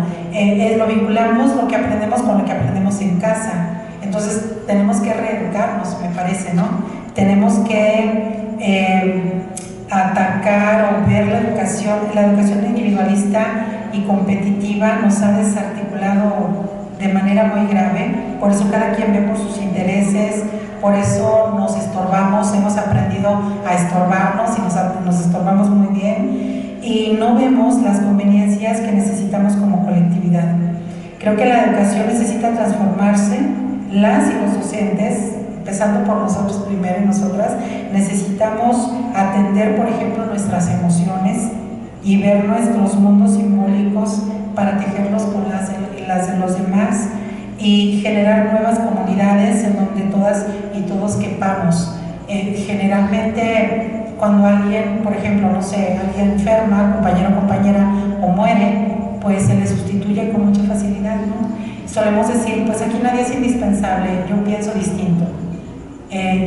Lo vinculamos lo que aprendemos con lo que aprendemos en casa. Entonces, tenemos que reeducarnos, me parece, ¿no? Tenemos que atacar o ver la educación individualista y competitiva nos ha desarticulado de manera muy grave. Por eso cada quien ve por sus intereses, por eso nos estorbamos, hemos aprendido a estorbarnos y nos estorbamos muy bien y no vemos las conveniencias que necesitamos como colectividad. Creo que la educación necesita transformarse. Las y los docentes, empezando por nosotros primero y nosotras, necesitamos atender, por ejemplo, nuestras emociones y ver nuestros mundos simbólicos para tejerlos con las de los demás y generar nuevas comunidades en donde todas y todos quepamos. Generalmente cuando alguien, por ejemplo, no sé, alguien enferma, compañero o compañera, o muere, pues se le sustituye con mucha facilidad, ¿no? Solemos decir, pues aquí nadie es indispensable, yo pienso distinto.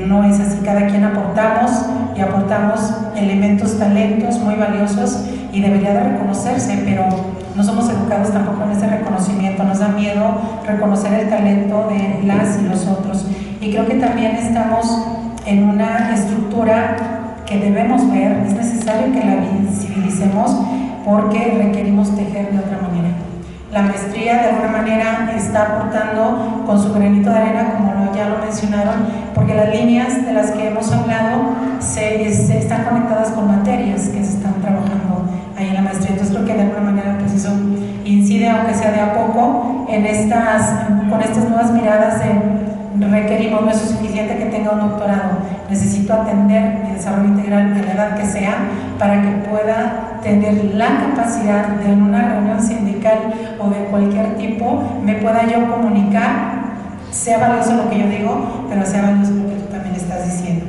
No es así, cada quien aportamos y aportamos elementos, talentos muy valiosos y debería de reconocerse, pero no somos educados tampoco en ese reconocimiento, nos da miedo reconocer el talento de las y los otros. Y creo que también estamos en una estructura que debemos ver, es necesario que la visibilicemos porque requerimos tejer de otra manera. La maestría de alguna manera está aportando con su granito de arena, como ya lo mencionaron, porque las líneas de las que hemos hablado se están conectadas con materias que se están trabajando ahí en la maestría. Entonces creo que de alguna manera pues eso incide, aunque sea de a poco, con estas nuevas miradas de requerimos, no es suficiente que tenga un doctorado, necesito atender mi desarrollo integral a la edad que sea para que pueda tener la capacidad de en una reunión sindical o de cualquier tipo me pueda yo comunicar, sea valioso lo que yo digo, pero sea valioso lo que tú también estás diciendo.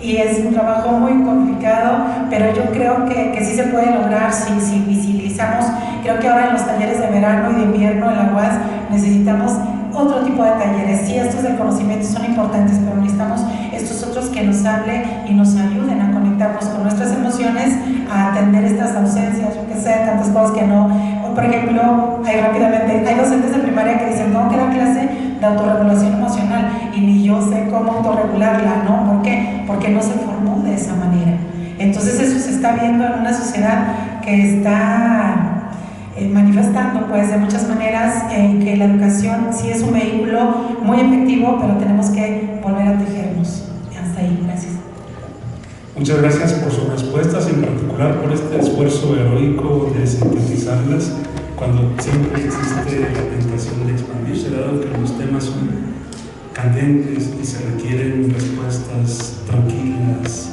Y es un trabajo muy complicado, pero yo creo que sí se puede lograr si visibilizamos. Creo que ahora en los talleres de verano y de invierno en la UAS necesitamos otro tipo de talleres. Sí, estos del conocimiento son importantes, pero necesitamos estos otros que nos hablen y nos ayuden a conectarnos con nuestras emociones, a atender estas ausencias, yo que sé, tantas cosas que no. O por ejemplo, hay docentes de primaria que dicen, tengo que dar clase de autorregulación emocional y ni yo sé cómo autorregularla, ¿no? ¿Por qué? Porque no se formó de esa manera. Entonces eso se está viendo en una sociedad que está manifestando pues de muchas maneras que la educación sí es un vehículo muy efectivo, pero tenemos que volver a tejernos. Hasta ahí, gracias. Muchas gracias por sus respuestas, en particular por este esfuerzo heroico de sintetizarlas cuando siempre existe la tentación de expandirse, dado que los temas son candentes y se requieren respuestas tranquilas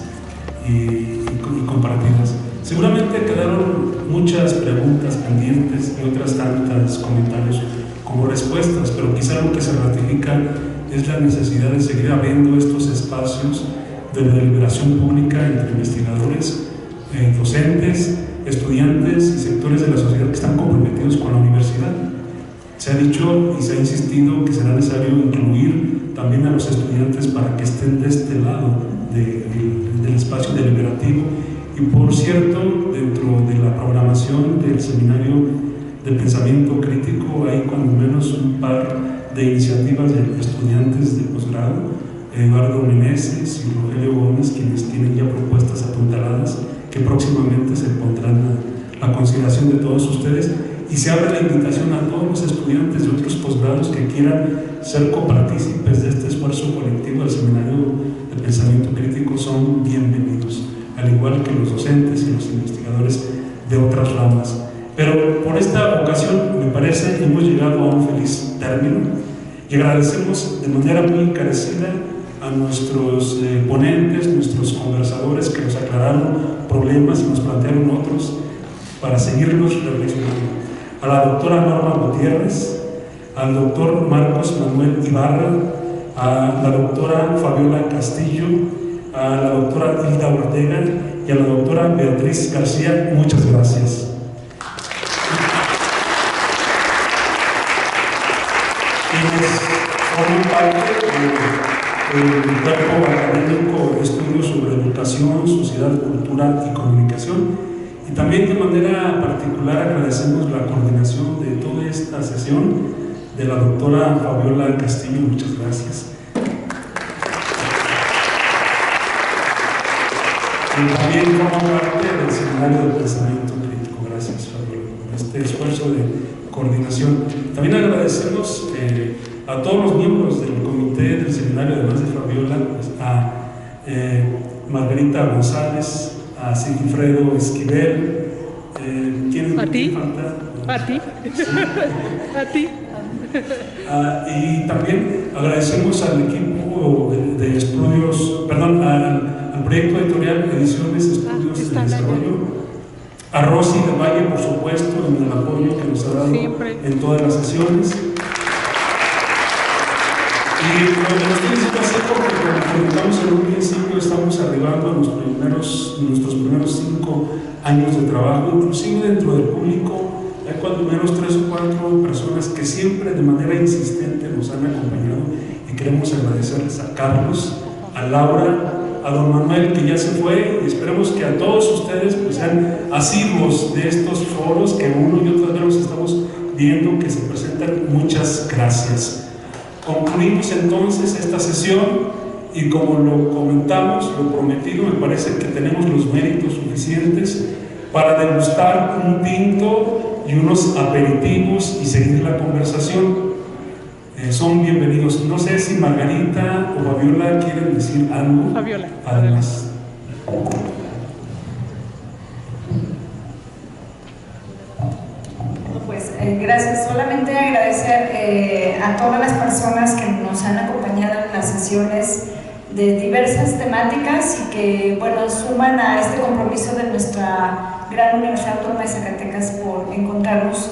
y compartidas. Seguramente quedaron muchas preguntas pendientes y otras tantas comentarios como respuestas, pero quizá lo que se ratifica es la necesidad de seguir abriendo estos espacios de deliberación pública entre investigadores, docentes, estudiantes y sectores de la sociedad que están comprometidos con la universidad. Se ha dicho y se ha insistido que será necesario incluir también a los estudiantes para que estén de este lado del espacio deliberativo. Y por cierto, dentro de la programación del seminario de pensamiento crítico hay cuando menos un par de iniciativas de estudiantes de posgrado, Eduardo Meneses y Rogelio Gómez, quienes tienen ya propuestas apuntaladas que próximamente se pondrán a consideración de todos ustedes, y se abre la invitación a todos los estudiantes de otros posgrados que quieran ser copartícipes de este esfuerzo colectivo del seminario de pensamiento crítico. Son bienvenidos, al igual que los docentes y los investigadores de otras ramas. Pero por esta ocasión, me parece, hemos llegado a un feliz término y agradecemos de manera muy encarecida a nuestros ponentes, nuestros conversadores que nos aclararon problemas y nos plantearon otros para seguirlos reflexionando. A la doctora Norma Gutiérrez, al doctor Marcos Manuel Ibarra, a la doctora Fabiola Castillo, a la doctora Hilda Ortega y a la doctora Beatriz García, muchas gracias. Quienes forman parte del cuerpo académico de estudios sobre educación, sociedad, cultura y comunicación. Y también de manera particular agradecemos la coordinación de toda esta sesión de la doctora Fabiola Castillo, muchas gracias. Y también forma parte del seminario de pensamiento crítico. Gracias, Fabiola, por este esfuerzo de coordinación. También agradecemos a todos los miembros del comité del seminario, además de Fabiola, pues, a Margarita González, a Sigifredo Esquivel, ¿quién ¿A ti? falta? ¿A ti? ¿A ti? Y también agradecemos al equipo de estudios, perdón, al proyecto editorial Ediciones Estudios de Desarrollo, a Rosy de Valle, por supuesto, en el apoyo que nos ha dado siempre en todas las sesiones. Y lo que nos felicito hacer, porque como comentamos en un principio, estamos arribando a nuestros primeros 5 años de trabajo, inclusive dentro del público hay cuando menos 3 o 4 personas que siempre de manera insistente nos han acompañado, y queremos agradecerles a Carlos, a Laura, a don Manuel, que ya se fue, y esperemos que a todos ustedes pues sean asiduos de estos foros que uno y otra vez los estamos viendo que se presentan. Muchas gracias. Concluimos entonces esta sesión y, como lo comentamos, lo prometido, me parece que tenemos los méritos suficientes para degustar un tinto y unos aperitivos y seguir la conversación. Son bienvenidos. No sé si Margarita o Fabiola quieren decir algo. Fabiola, además. Pues gracias. Solamente agradecer a todas las personas que nos han acompañado en las sesiones de diversas temáticas y que, bueno, suman a este compromiso de nuestra gran Universidad Autónoma de Zacatecas por encontrarnos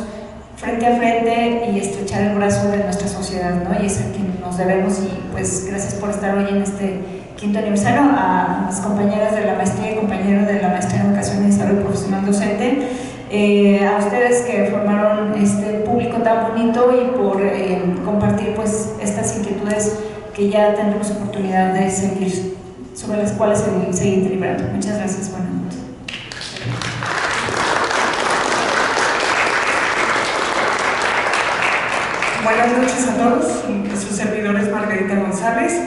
frente a frente y estrechar el brazo de nuestra sociedad, ¿no? Y es a quien nos debemos. Y pues gracias por estar hoy en este 5º aniversario, a mis compañeras de la maestría y compañeros de la maestría en Educación y Desarrollo Profesional Docente, a ustedes que formaron este público tan bonito y por compartir pues estas inquietudes que ya tendremos oportunidad de seguir, sobre las cuales seguir deliberando. Muchas gracias. Buenas noches. Buenas noches a todos, sus servidores Margarita González.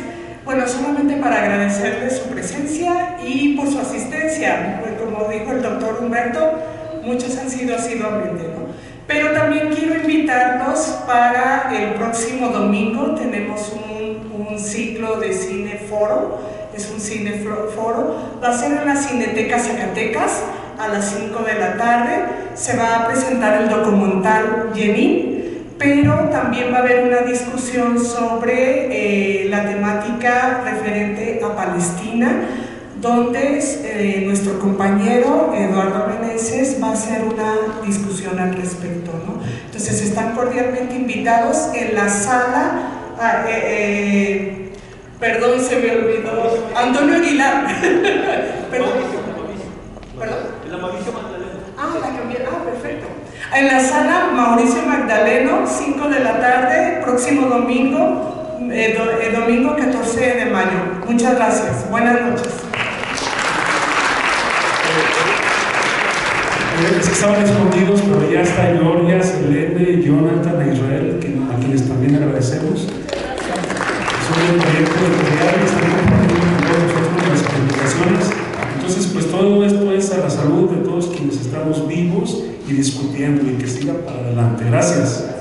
Bueno, solamente para agradecerles su presencia y por su asistencia, pues como dijo el doctor Humberto, muchos han sido asiduamente, ¿no? Pero también quiero invitarlos para el próximo domingo. Tenemos un ciclo de cine foro, es un cine foro, va a ser en la Cineteca Zacatecas a las 5 de la tarde. Se va a presentar el documental Yenin, pero también va a haber una discusión sobre la temática referente a Palestina, donde nuestro compañero Eduardo Meneses va a hacer una discusión al respecto, ¿no? Entonces están cordialmente invitados en la sala, perdón, se me olvidó, Antonio Aguilar. Perdón. Perfecto. En la sala Mauricio Magdaleno, 5 de la tarde, próximo domingo, domingo 14 de mayo. Muchas gracias. Buenas noches. Es que estaban escondidos, pero ya está Gloria, Selene, Jonathan e Israel, a quienes también agradecemos. Son el proyecto editorial y están compartiendo con todos nosotros las comunicaciones. Entonces, pues todo esto es a la salud de todos quienes estamos vivos y discutiendo, y que siga para adelante. Gracias.